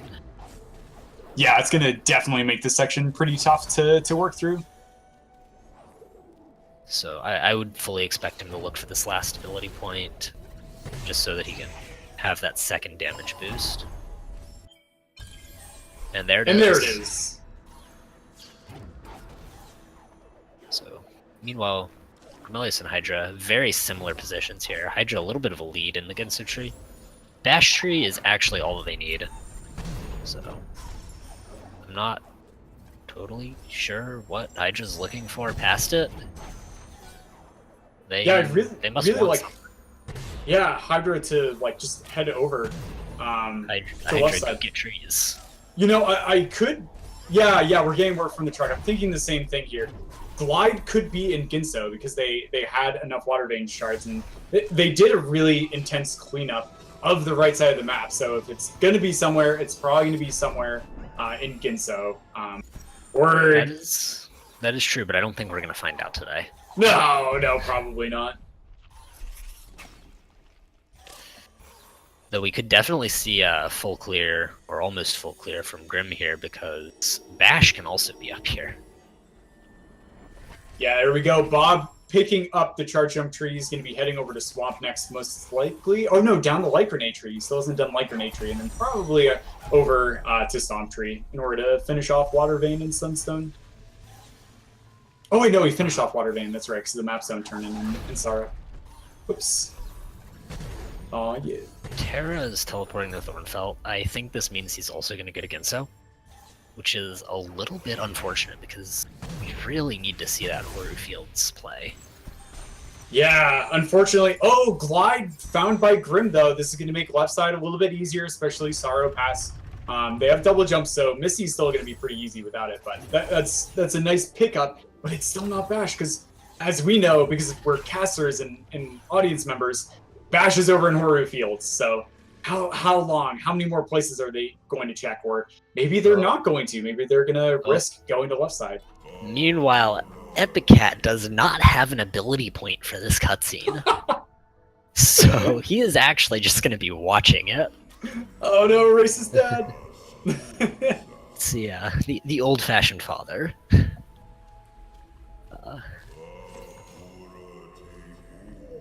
Yeah, it's going to definitely make this section pretty tough to work through. So I would fully expect him to look for this last ability point, just so that he can have that second damage boost. And there it is. And there it is. So, meanwhile, Grimelius and Hydra, very similar positions here. Hydra a little bit of a lead in the Ginso tree. Bash tree is actually all that they need. So, I'm not totally sure what Hydra's looking for past it. They must really want like, something. yeah, Hydra to like just head over Hydra left side. get trees. You know, I could, yeah, we're getting word from the truck. I'm thinking the same thing here. Glide could be in Ginso because they had enough Water Vein shards, and they did a really intense cleanup of the right side of the map. So if it's going to be somewhere, it's probably going to be somewhere in Ginso. That is true, but I don't think we're going to find out today. No, probably not. Though we could definitely see a full clear, or almost full clear from Grim here, because Bash can also be up here. Yeah, there we go. Bob picking up the Charge Jump Tree. He's going to be heading over to Swamp next, most likely. Oh no, down the Light Grenade Tree. He still hasn't done Light Grenade Tree. And then probably over to Stomp Tree in order to finish off Water Vein and Sunstone. Oh wait, no, he finished off Water Vein. That's right, because the maps don't turn in Sara. Whoops. Oh yeah. Terra is teleporting to Thornfelt. I think this means he's also going to get a Ginso, which is a little bit unfortunate because we really need to see that Horu Fields play. Yeah, unfortunately. Oh, Glide found by Grim, though. This is going to make left side a little bit easier, especially Sorrow Pass. They have double jump, so Missy's still going to be pretty easy without it, but that's a nice pickup, but it's still not Bash, because as we know, because we're casters and audience members, Bash is over in Horu Fields, so how long? How many more places are they going to check? Or maybe they're not going to. Maybe they're going to risk going to left side. Meanwhile, Epicat does not have an ability point for this cutscene. So he is actually just going to be watching it. Oh no, racist dad! Let's see, the old-fashioned father.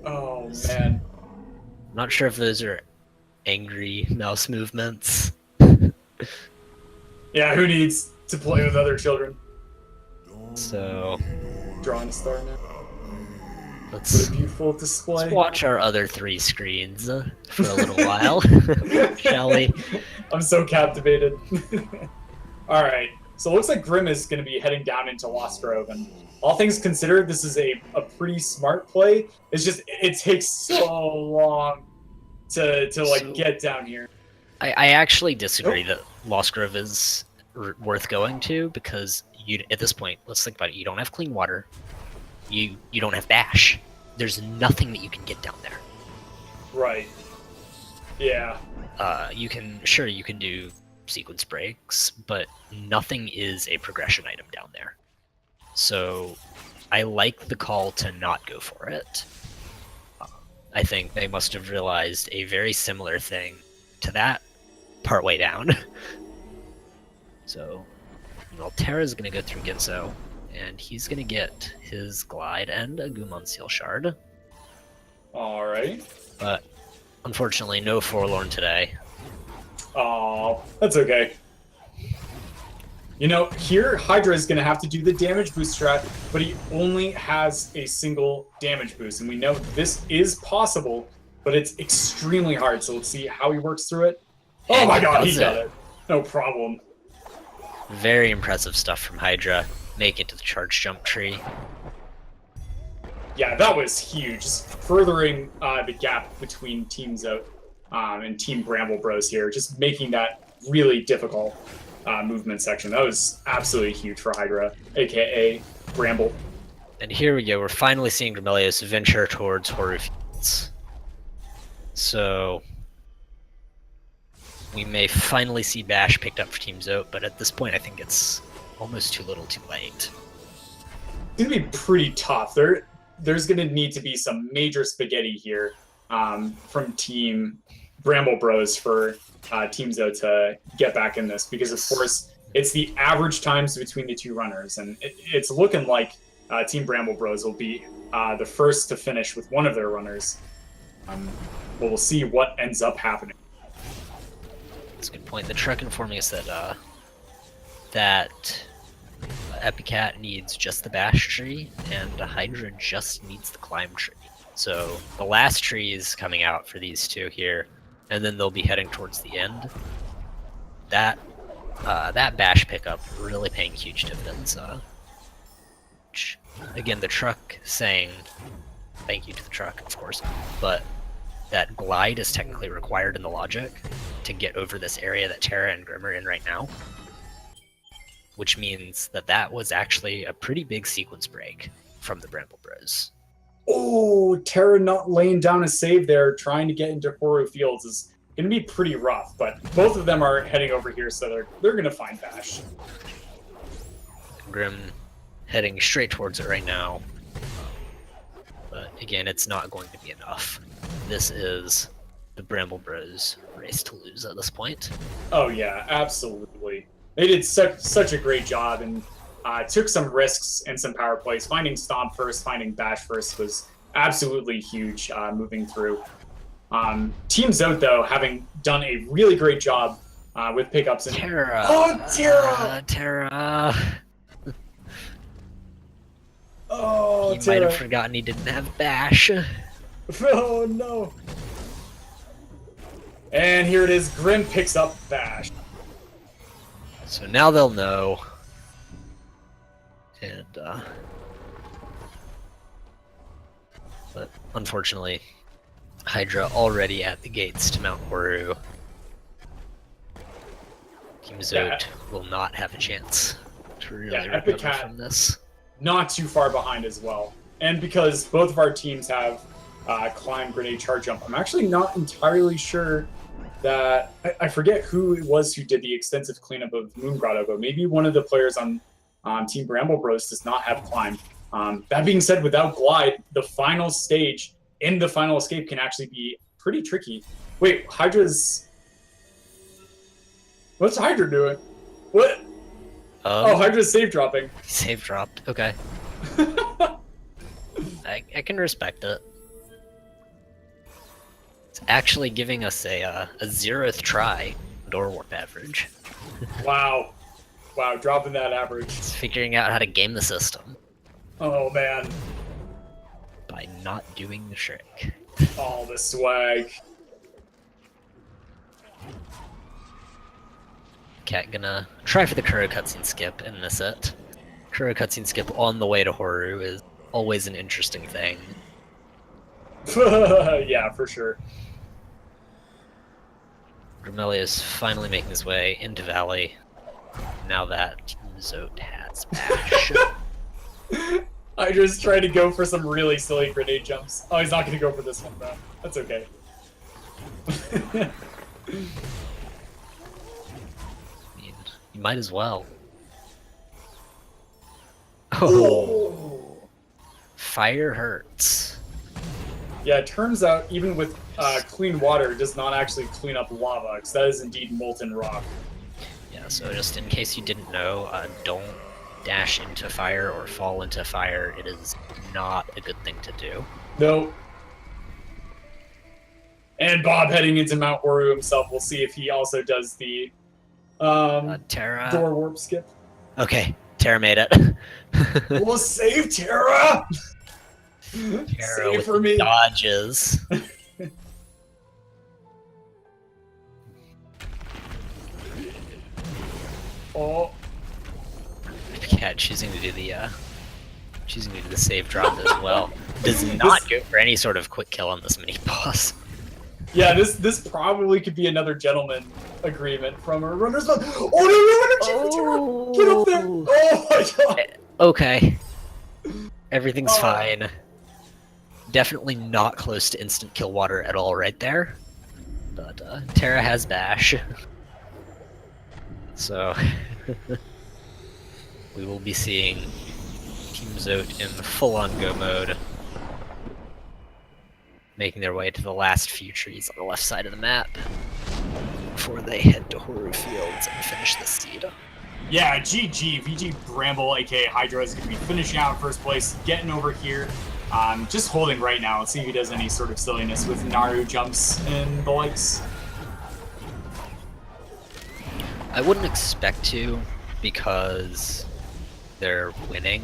Oh man. Not sure if those are angry mouse movements. Yeah, who needs to play with other children? So Drawing a star now. What let's a beautiful display. watch our other 3 screens for a little while, shall we? I'm so captivated. Alright, so it looks like Grim is going to be heading down into Lost Grove, and all things considered, this is a pretty smart play. It's just, it takes so long to get down here. I actually disagree that Lost Grove is worth going to, because at this point, let's think about it. You don't have clean water. You don't have Bash. There's nothing that you can get down there. Right. Yeah. You can do sequence breaks, but nothing is a progression item down there. So I like the call to not go for it. I think they must have realized a very similar thing to that partway down. So, Terra's going to go through Ginso, and he's going to get his Glide and a Gumon Seal Shard. Alright. But, unfortunately, no Forlorn today. Oh, that's okay. Here, Hydra is going to have to do the damage boost strat, but he only has a single damage boost, and we know this is possible, but it's extremely hard, so let's see how he works through it. Oh my god, he got it. No problem. Very impressive stuff from Hydra. Make it to the charge jump tree. Yeah, that was huge. Just furthering the gap between Team Zote and Team Bramble Bros here, just making that really difficult movement section. That was absolutely huge for Hydra, aka Bramble. And here we go. We're finally seeing Grimelios venture towards Horu Fields. So we may finally see Bash picked up for Team Zote, but at this point I think it's almost too little too late. It's going to be pretty tough. There's going to need to be some major spaghetti here from Team Bramble Bros for Team Zote to get back in this, because of course it's the average times between the two runners, and it's looking like Team Bramble Bros will be the first to finish with one of their runners. But we'll see what ends up happening. That's a good point. The truck informing us that that Epicat needs just the Bash tree, and Hydra just needs the Climb tree. So the last tree is coming out for these two here, and then they'll be heading towards the end. That Bash pickup really paying huge dividends. Again, the truck saying thank you to the truck, of course, but that Glide is technically required in the logic to get over this area that Terra and Grim are in right now, which means that was actually a pretty big sequence break from the Bramble Bros. Oh, Terra not laying down a save there, trying to get into Horu Fields is going to be pretty rough, but both of them are heading over here, so they're going to find Bash. Grim heading straight towards it right now, but again, it's not going to be enough. This is the Bramble Bros race to lose at this point. Oh yeah, absolutely. They did such a great job, and took some risks and some power plays. Finding Stomp first, finding Bash first was absolutely huge moving through. Team Zote, though, having done a really great job with pickups. And Terra! Oh, Terra! Terra! Oh, He might have Tara. forgotten he didn't have bash. Oh no. And here it is. Grim picks up Bash. So now they'll know. And, but unfortunately, Hydra already at the gates to Mount Horu. Team Zote will not have a chance to really Epic recover Cat from this. not too far behind as well. And because both of our teams have climb, grenade, charge jump, I'm actually not entirely sure that I forget who it was who did the extensive cleanup of Moon Grotto, but maybe one of the players on Team Bramble Bros does not have climb. That being said, without glide, the final stage in the final escape can actually be pretty tricky. Wait, Hydra's... What's Hydra doing? What? Oh, Hydra's safe dropping. Save dropped. Okay. I can respect it. It's actually giving us a 0th try door warp average. Wow. Wow, dropping that average. It's figuring out how to game the system Oh, man. by not doing the trick. All the swag. Cat gonna try for the Kuro cutscene skip and miss it. Kuro cutscene skip on the way to Horu is always an interesting thing. Yeah, for sure. Grimelius finally making his way into Valley. Now that Team Zote has bash. I just tried to go for some really silly grenade jumps. Oh, he's not going to go for this one, though. That's okay. I mean, you might as well. Oh, fire hurts. Yeah, it turns out even with clean water, it does not actually clean up lava, because that is indeed molten rock. Yeah, so just in case you didn't know, don't dash into fire or fall into fire. It is not a good thing to do. No. And Bob heading into Mount Horu himself. We'll see if he also does the Terra. door warp skip. Okay, Terra made it. We'll save Terra! Terra Save with for me. dodges. Oh. Cat choosing to do the save drop as well. Does not go for any sort of quick kill on this mini boss. Yeah, this probably could be another gentleman agreement from our runners. Oh no, Terra! Get up there! Oh my god! Okay. Everything's fine. Definitely not close to instant kill water at all right there. But Terra has bash. So we will be seeing Team Zote in full-on go mode, making their way to the last few trees on the left side of the map before they head to Horu Fields and finish the seed. Yeah, GG. VG Bramble, aka Hydra, is going to be finishing out in first place, getting over here. Just holding right now. Let's see if he does any sort of silliness with Naru jumps and the likes. I wouldn't expect to, because they're winning,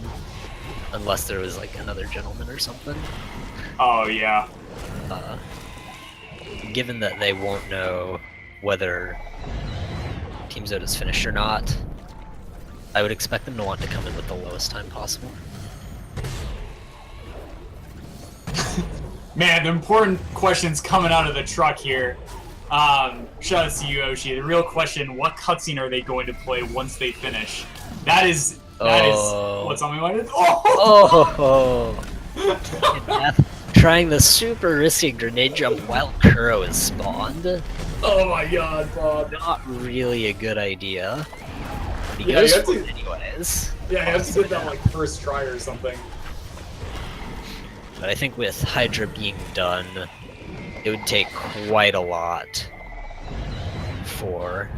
unless there was like another gentleman or something. Oh, yeah. Given that they won't know whether Team Zote is finished or not, I would expect them to want to come in with the lowest time possible. Man, the important questions coming out of the truck here. Shout out to you, Oshi. The real question, what cutscene are they going to play once they finish? That is what's on my mind. Oh! Trying the super risky grenade jump while Kuro is spawned. Oh my god, Bob. Not really a good idea. But he Yeah, goes you have for to- it anyways. Yeah, I have to get that like first try or something. But I think with Hydra being done, it would take quite a lot for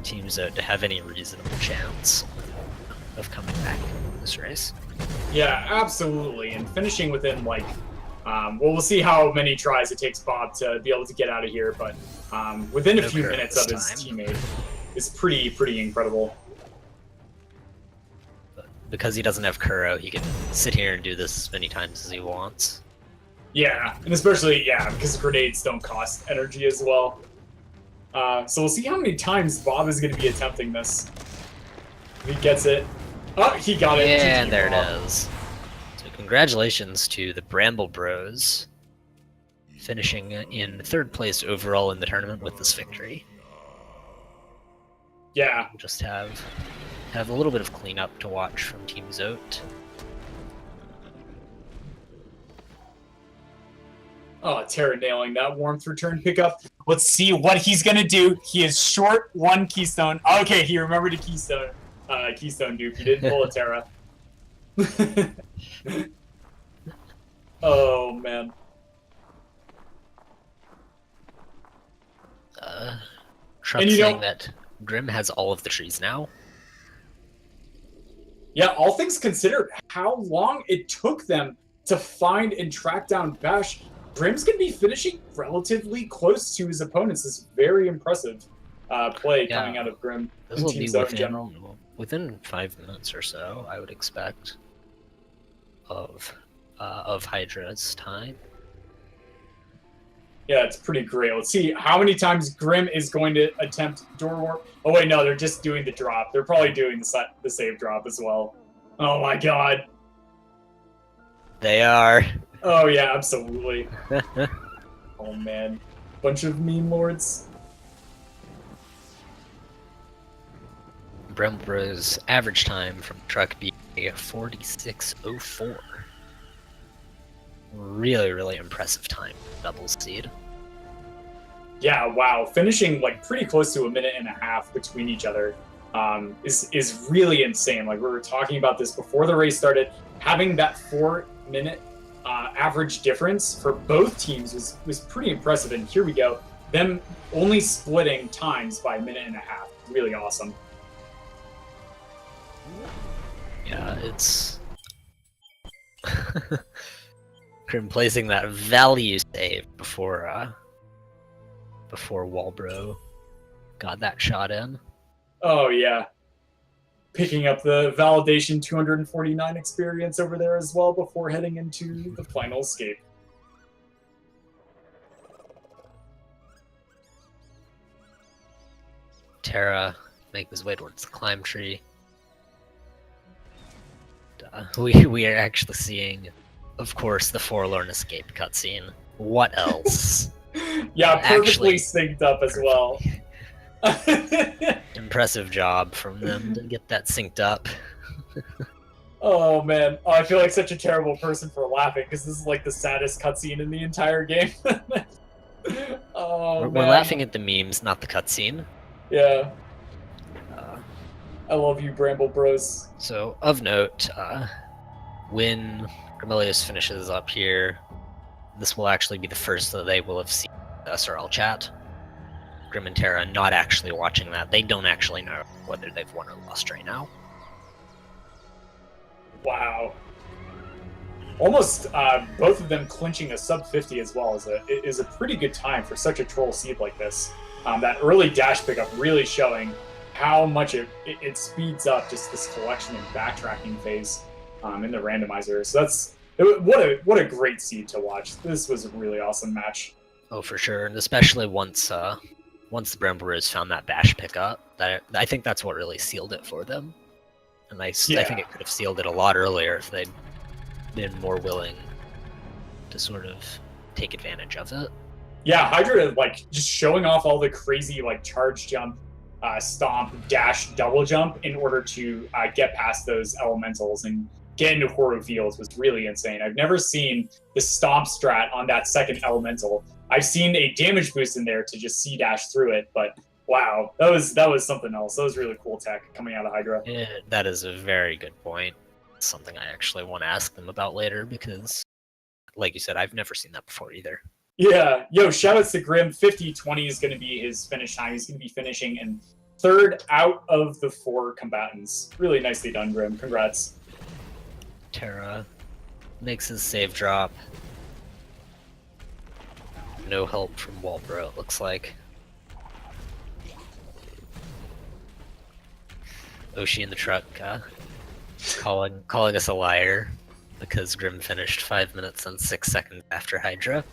Team Zote to have any reasonable chance of coming back in this race. Yeah, absolutely. And finishing within like, well, we'll see how many tries it takes Bob to be able to get out of here, but within a No few Kuro minutes of this his time. teammate is pretty incredible. But because he doesn't have Kuro, he can sit here and do this as many times as he wants. Yeah, and especially, because grenades don't cost energy as well. So we'll see how many times Bob is going to be attempting this. If he gets it. Oh, he got it. Yeah, GG, there it Bob. is. So congratulations to the Bramble Bros, finishing in 3rd place overall in the tournament with this victory. Yeah. We'll just have a little bit of cleanup to watch from Team Zote. Oh, Terra nailing that warmth return pickup. Let's see what he's going to do. He is short 1 keystone. Okay, he remembered a keystone dupe. He didn't pull a Terra. Oh, man. Truck saying that Grim has all of the trees now. Yeah, all things considered, how long it took them to find and track down Bash. Grim's going to be finishing relatively close to his opponents. This is very impressive play coming out of Grim. This will be within 5 minutes or so, I would expect, of Hydra's time. Yeah, it's pretty great. Let's see how many times Grim is going to attempt door warp. Oh wait, no, they're just doing the drop. They're probably doing the save drop as well. Oh my god. They are. Oh yeah, absolutely. Oh man, bunch of meme lords. Bramble Bros' average time from truck being 46:04. Really, really impressive time. Double seed. Yeah, wow. Finishing like pretty close to 1.5 minutes between each other is really insane. Like we were talking about this before the race started. Having that 4-minute average difference for both teams was pretty impressive. And here we go. Them only splitting times by 1.5 minutes. Really awesome. Yeah, it's Grim placing that value save before Walbro got that shot in. Oh yeah. Picking up the validation 249 experience over there as well before heading into the final escape. Terra make his way towards the climb tree. We are actually seeing, of course, the Forlorn Escape cutscene. What else? Yeah, perfectly Actually, synced up as well. Impressive job from them to get that synced up. Oh man, I feel like such a terrible person for laughing because this is like the saddest cutscene in the entire game. Oh, We're laughing at the memes, not the cutscene. Yeah. I love you, Bramble Bros. So, of note, when Grimelius finishes up here, this will actually be the first that they will have seen the SRL chat. Grim and Terra not actually watching that. They don't actually know whether they've won or lost right now. Wow. Almost both of them clinching a sub 50 as well is a pretty good time for such a troll seed like this. That early dash pickup really showing how much it speeds up just this collection and backtracking phase in the randomizer. So what a great seed to watch. This was a really awesome match. Oh, for sure, and especially once the Bramble Bros found that bash pickup, I think that's what really sealed it for them. And I think it could have sealed it a lot earlier if they'd been more willing to sort of take advantage of it. Yeah, Hydra like just showing off all the crazy like charge jump, stomp, dash, double jump in order to get past those elementals and get into Horo fields was really insane. I've never seen the stomp strat on that second elemental. I've seen a damage boost in there to just C-dash through it, but wow, that was something else. That was really cool tech coming out of Hydra. Yeah, that is a very good point. It's something I actually want to ask them about later because, like you said, I've never seen that before either. Yeah, yo, shoutouts to Grim. 50-20 is going to be his finish time. He's going to be finishing in third out of the 4 combatants. Really nicely done, Grim. Congrats. Terra makes his save drop. No help from Walbro, it looks like. Oshi in the truck calling us a liar because Grim finished 5 minutes and 6 seconds after Hydra.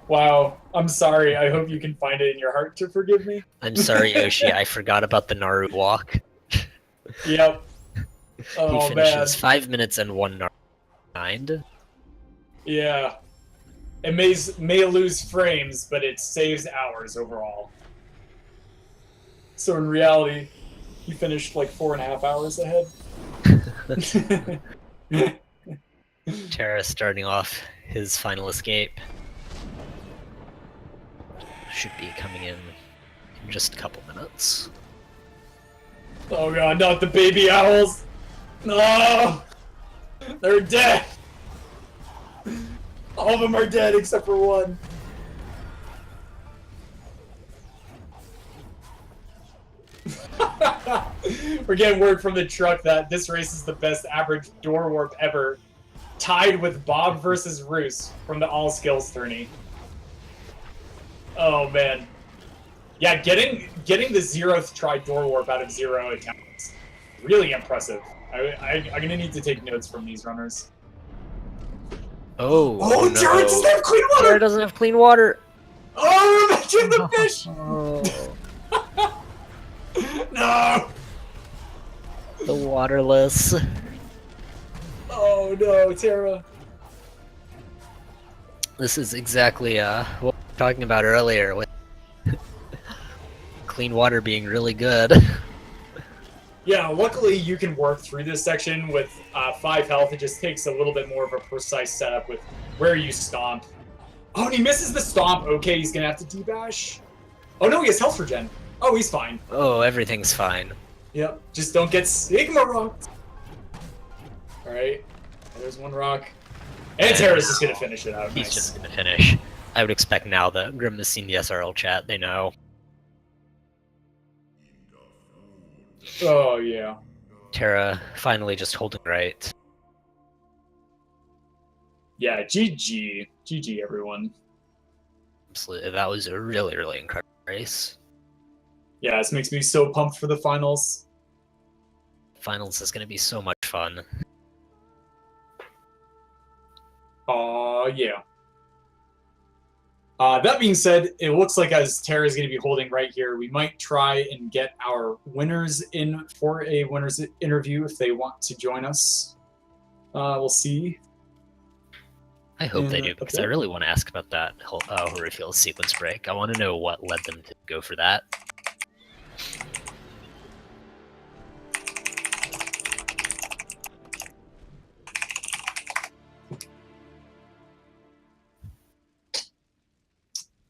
Wow, I'm sorry. I hope you can find it in your heart to forgive me. I'm sorry, Yoshi. I forgot about the Naru walk. Yep. He Oh, finishes man. 5 minutes and 1 Naru behind. Yeah. It may lose frames, but it saves hours overall. So in reality, he finished like 4.5 hours ahead. Terra starting off his final escape. Should be coming in just a couple minutes. Oh god, not the baby owls! No! They're dead! All of them are dead except for one. We're getting word from the truck that this race is the best average door warp ever. Tied with Bob versus Roos from the All Skills tourney. Oh man. Yeah, getting the 0th try door warp out of 0 attempts. Really impressive. I'm gonna need to take notes from these runners. Oh, Oh, no. Jared doesn't have clean water! Terra doesn't have clean water! Oh, imagine the fish! Oh, No! the waterless. Oh no, Terra. This is exactly what we were talking about earlier with clean water being really good. Yeah, luckily you can work through this section with 5 health. It just takes a little bit more of a precise setup with where you stomp. Oh, and he misses the stomp. Okay, he's gonna have to debash. Oh no, he has health regen. Oh, he's fine. Oh, everything's fine. Yep, just don't get Sigma rocked. Alright, there's one rock. And Terra's just gonna finish it out. He's Nice. just gonna finish. I would expect now that Grim has seen the SRL chat, they know. Oh, yeah. Terra finally just holding right. Yeah, GG. GG, everyone. Absolutely, that was a really, really incredible race. Yeah, this makes me so pumped for the finals. Finals is gonna be so much fun. Aw, yeah. That being said, it looks like as Tara is going to be holding right here, we might try and get our winners in for a winners interview if they want to join us. We'll see. I hope they do, Okay. because I really want to ask about that Horrorfield sequence break. I want to know what led them to go for that.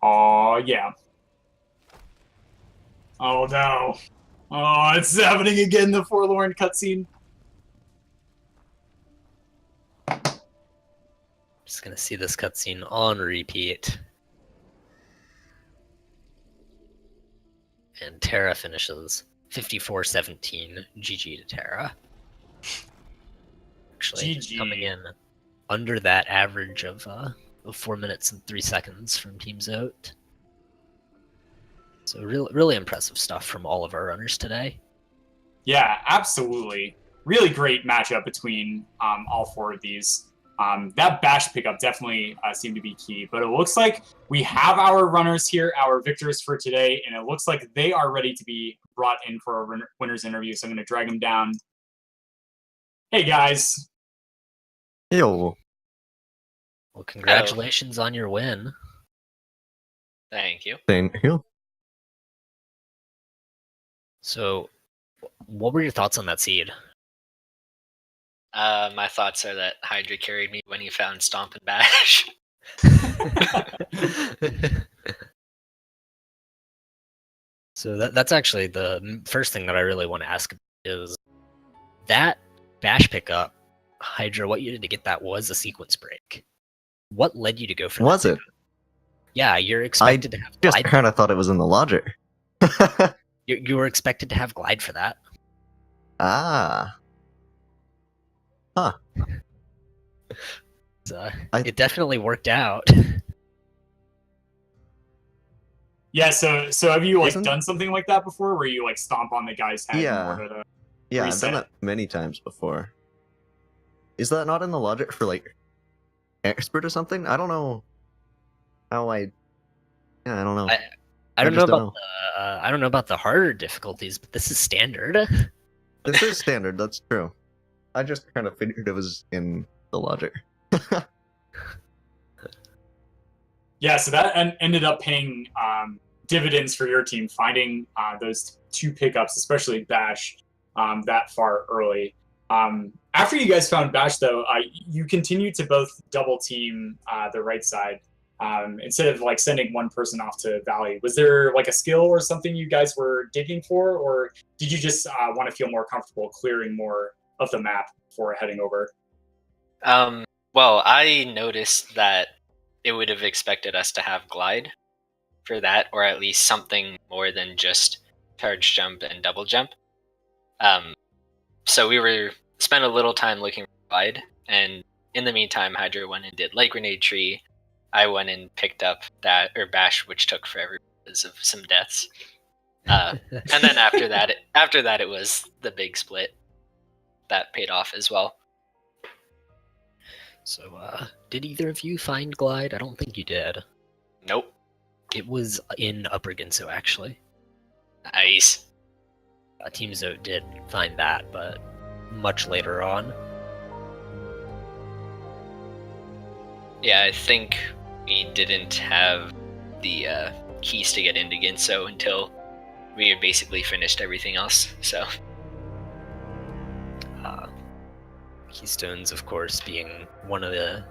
Aw, yeah. Oh no. Oh, it's happening again, the forlorn cutscene. Just gonna see this cutscene on repeat. And Terra finishes 54-17. GG to Terra. Actually, GG. coming in under that average of 4 minutes and 3 seconds from Team Zote. So really impressive stuff from all of our runners today. Yeah, absolutely. Really great matchup between all 4 of these. That bash pickup definitely seemed to be key, but it looks like we have our runners here, our victors for today, and it looks like they are ready to be brought in for a winner's interview, so I'm going to drag them down. Hey, guys. Yo. Well, congratulations on your win. Thank you. Thank you. So, what were your thoughts on that seed? My thoughts are that Hydra carried me when he found Stomp and Bash. So that's actually the first thing that I really want to ask is that bash pickup, Hydra, what you did to get that was a sequence break. What led you to go for that? Was it? Yeah, you're expected to have Just glide. kind of thought it was in the lodger. You were expected to have glide for that. Ah. Huh. So, it definitely worked out. Yeah, so have you Isn't- done something like that before, where you stomp on the guy's head Yeah. in order to Yeah, Reset. I've done that many times before. Is that not in the logic for like expert or something? I don't know how I. Yeah, I don't know. I don't know just don't about I don't know about the harder difficulties, but this is standard. This is standard. That's true. I just kind of figured it was in the logic. Yeah, so that ended up paying dividends for your team, finding those 2 pickups, especially Bash, that far early. After you guys found Bash, though, you continued to both double team the right side instead of like sending one person off to Valley. Was there like a skill or something you guys were digging for, or did you just want to feel more comfortable clearing more of the map before heading over? Well, I noticed that it would have expected us to have glide for that, or at least something more than just charge jump and double jump. So we spent a little time looking for glide, and in the meantime, Hydra went and did light grenade tree. I went and picked up that or Bash, which took forever because of some deaths. And then after that, it was the big split that paid off as well. So, did either of you find glide? I don't think you did. Nope. It was in Upper Ginso, actually. Nice. Team Zote did find that, but much later on. Yeah, I think we didn't have the keys to get into Ginso until we had basically finished everything else. So, Keystones, of course, being one of the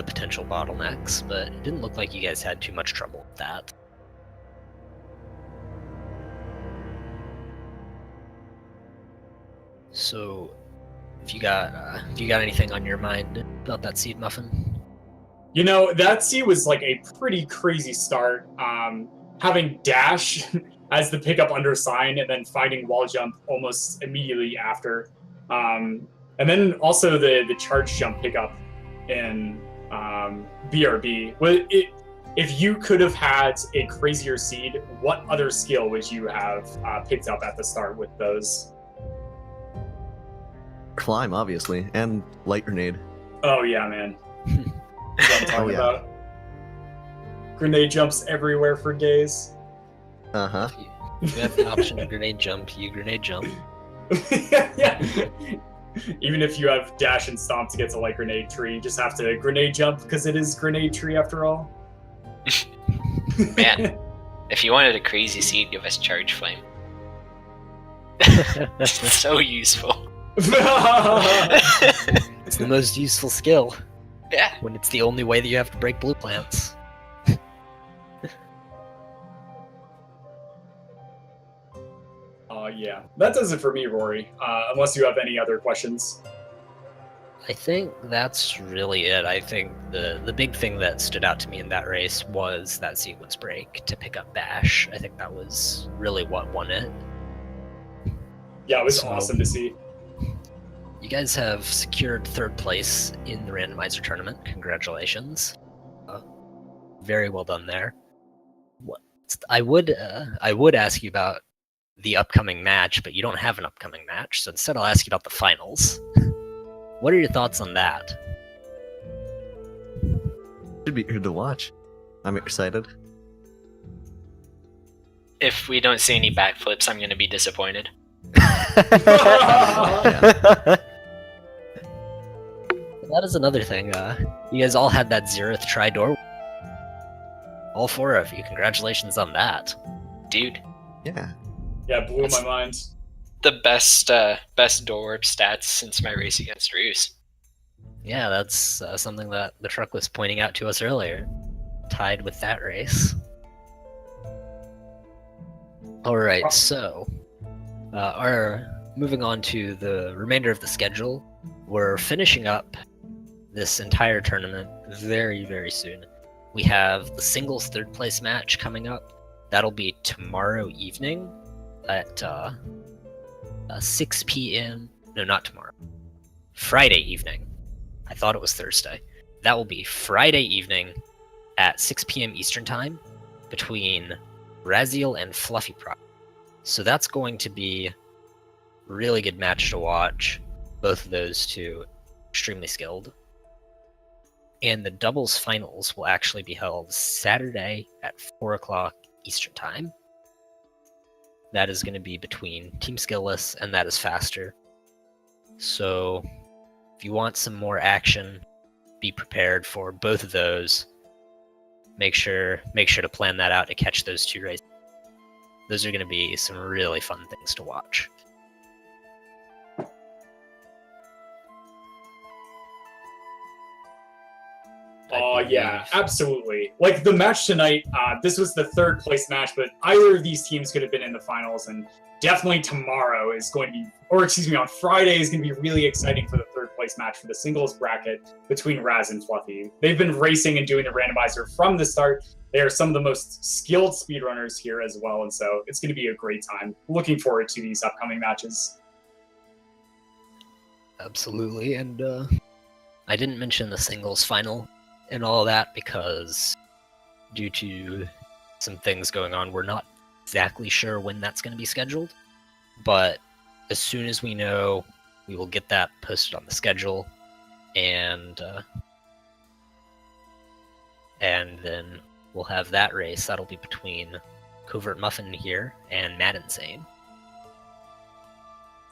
potential bottlenecks, but it didn't look like you guys had too much trouble with that. So, if you got anything on your mind about that seed muffin? You know, that seed was like a pretty crazy start. Having dash as the pickup under sign, and then finding wall jump almost immediately after. And then also the charge jump pickup in BRB. If you could have had a crazier seed, what other skill would you have picked up at the start with those? Climb, obviously, and light grenade. Oh yeah, man. That's what I'm talking about. Grenade jumps everywhere for days. Uh-huh. If you have the option to grenade jump, you grenade jump. Yeah. Even if you have dash and stomp to get to light grenade tree, you just have to grenade jump because it is grenade tree after all. Man, if you wanted a crazy seed, give us charge flame. So useful. It's the most useful skill. Yeah. When it's the only way that you have to break blue plants. Yeah. That does it for me, Rory. Unless you have any other questions. I think that's really it. I think the big thing that stood out to me in that race was that sequence break to pick up Bash. I think that was really what won it. Yeah, it was awesome to see. You guys have secured 3rd place in the randomizer tournament. Congratulations. Very well done there. I would ask you about the upcoming match, but you don't have an upcoming match, so instead I'll ask you about the finals. What are your thoughts on that? Should be good to watch. I'm excited. If we don't see any backflips, I'm going to be disappointed. That is another thing. You guys all had that 0th try door. All 4 of you. Congratulations on that. Dude. Yeah. Yeah, it blew my mind. The best door warp stats since my race against Roos. Yeah, that's something that the truck was pointing out to us earlier. Tied with that race. Alright, so moving on to the remainder of the schedule. We're finishing up this entire tournament very, very soon. We have the singles 3rd place match coming up. That'll be tomorrow evening at 6 p.m. No, not tomorrow. Friday evening. I thought it was Thursday. That will be Friday evening at 6 p.m. Eastern Time between Raziel and Fluffy Pro. So that's going to be a really good match to watch. Both of those two extremely skilled. And the doubles finals will actually be held Saturday at 4 o'clock Eastern Time. That is going to be between Team Skillless and That Is Faster. So if you want some more action, be prepared for both of those. Make sure to plan that out to catch those 2 races. Those are going to be some really fun things to watch. Oh, yeah, absolutely. Like, the match tonight, this was the 3rd place match, but either of these teams could have been in the finals, and definitely tomorrow is going to be, or excuse me, on Friday is going to be really exciting for the 3rd place match for the singles bracket between Raz and Fluffy. They've been racing and doing the randomizer from the start. They are some of the most skilled speedrunners here as well, and so it's going to be a great time. Looking forward to these upcoming matches. Absolutely, and I didn't mention the singles final and all that because due to some things going on, we're not exactly sure when that's going to be scheduled. But as soon as we know, we will get that posted on the schedule, and then we'll have that race. That'll be between Covert Muffin here and Mad Insane.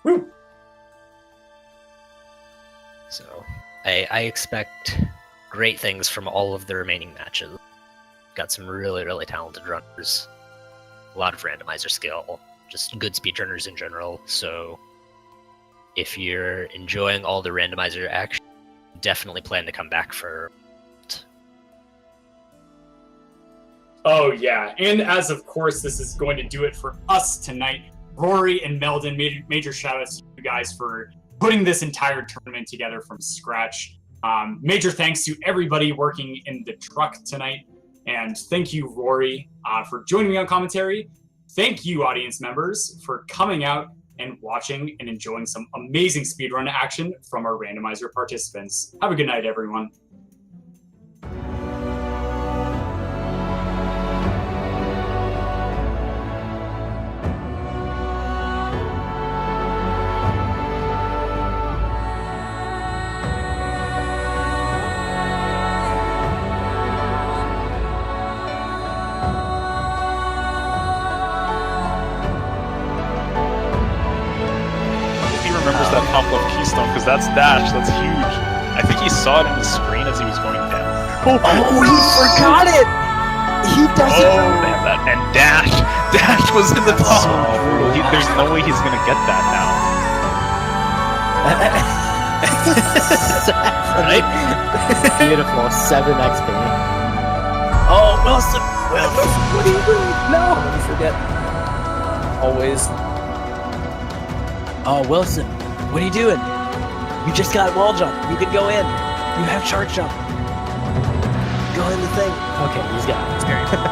Woo! So I expect great things from all of the remaining matches. Got some really, really talented runners, a lot of randomizer skill, just good speedrunners in general. So if you're enjoying all the randomizer action, definitely plan to come back for it. Oh, yeah. And as of course, this is going to do it for us tonight. Rory and Meldon, major shout outs to you guys for putting this entire tournament together from scratch. Major thanks to everybody working in the truck tonight. And thank you, Rory, for joining me on commentary. Thank you, audience members, for coming out and watching and enjoying some amazing speedrun action from our randomizer participants. Have a good night, everyone. Remembers that top left keystone because that's dash. That's huge. I think he saw it on the screen as he was going down. Oh, he forgot it. He doesn't. Oh, they have that. And dash was in the top. There's no way he's gonna get that now. Right? Beautiful. 7 XP. Oh, Wilson. What are you doing? No. Let me forget. Always. Oh, Wilson, what are you doing? You just got wall jump. You can go in. You have charge jump. Go in the thing. Okay, he's got it. It's very good.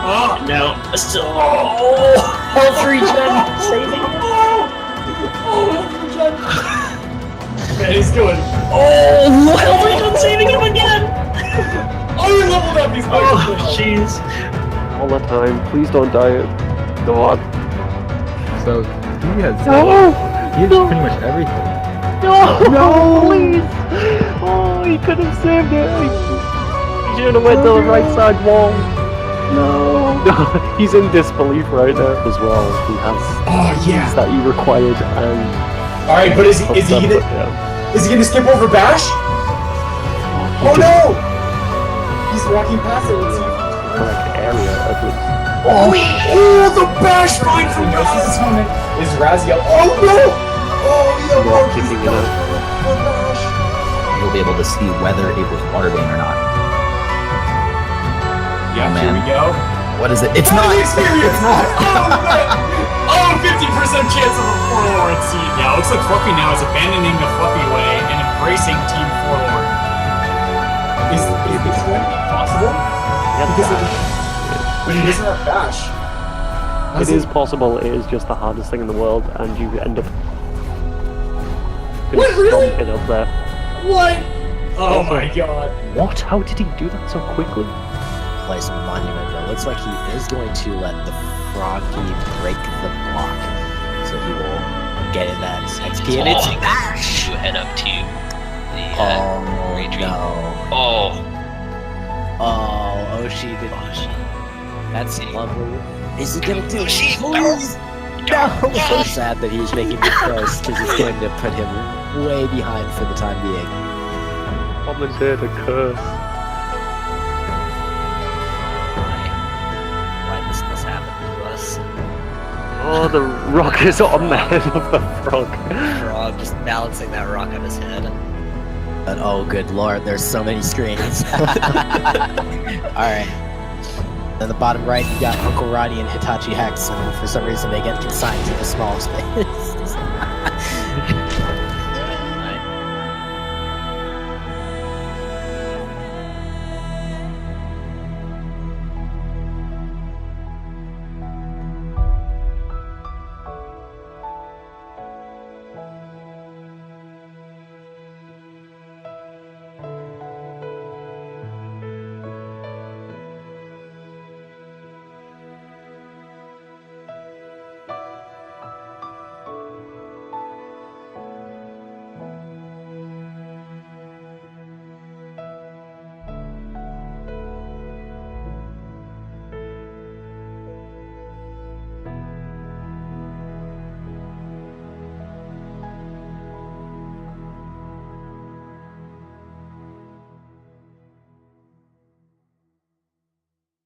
Oh, no. Still. Oh, health regen. Saving him. Health regen. Man, he's good. Oh, health regen saving him again. Oh, you leveled up. He's good. Oh, jeez. All the time. Please don't die. Go on. So he has he has pretty much everything. No, please! Oh, he could have saved it. He should have went to the right side wall. No. He's in disbelief right now as well. He has keys that he required and. All right, but is he gonna skip over Bash? Oh no! He's walking past it. Let's see. Correct area at least. Oh, the Bash find from Raz! Is Raz yelling? Oh no! Oh, yeah, Kicking it out. You'll be able to see whether it was water bane or not. Yeah, Oh, here man. we go. What is it? It's not! Experience. It's not! Oh, 50% chance of a Forlorn seed. Yeah, looks like Fluffy now is abandoning the Fluffy way and embracing Team Forlorn. Is this going to be possible? But he doesn't have Bash. It is possible. It is just the hardest thing in the world, and you end up. What, really? Stomping up there. What? Oh my god. What? How did he do that so quickly? Place monument. It looks like he is going to let the Froggy break the block. So he will get in that XP, and it's Bash! head up to the Oh, raid tree. no. Oh, Oh, Oshi did. That's lovely. Is he gonna do it? Oshi, Please! No! It's so sad that he's making this choice because it's going to put him way behind for the time being. Woman did a curse. Why does this happen to us? Oh, the rock is on the head of the frog. Frog just balancing that rock on his head. But oh, good lord, there's so many screens. Alright. In the bottom right, you got Uncle Roddy and Hitachi Hex, and for some reason they get consigned to the small space.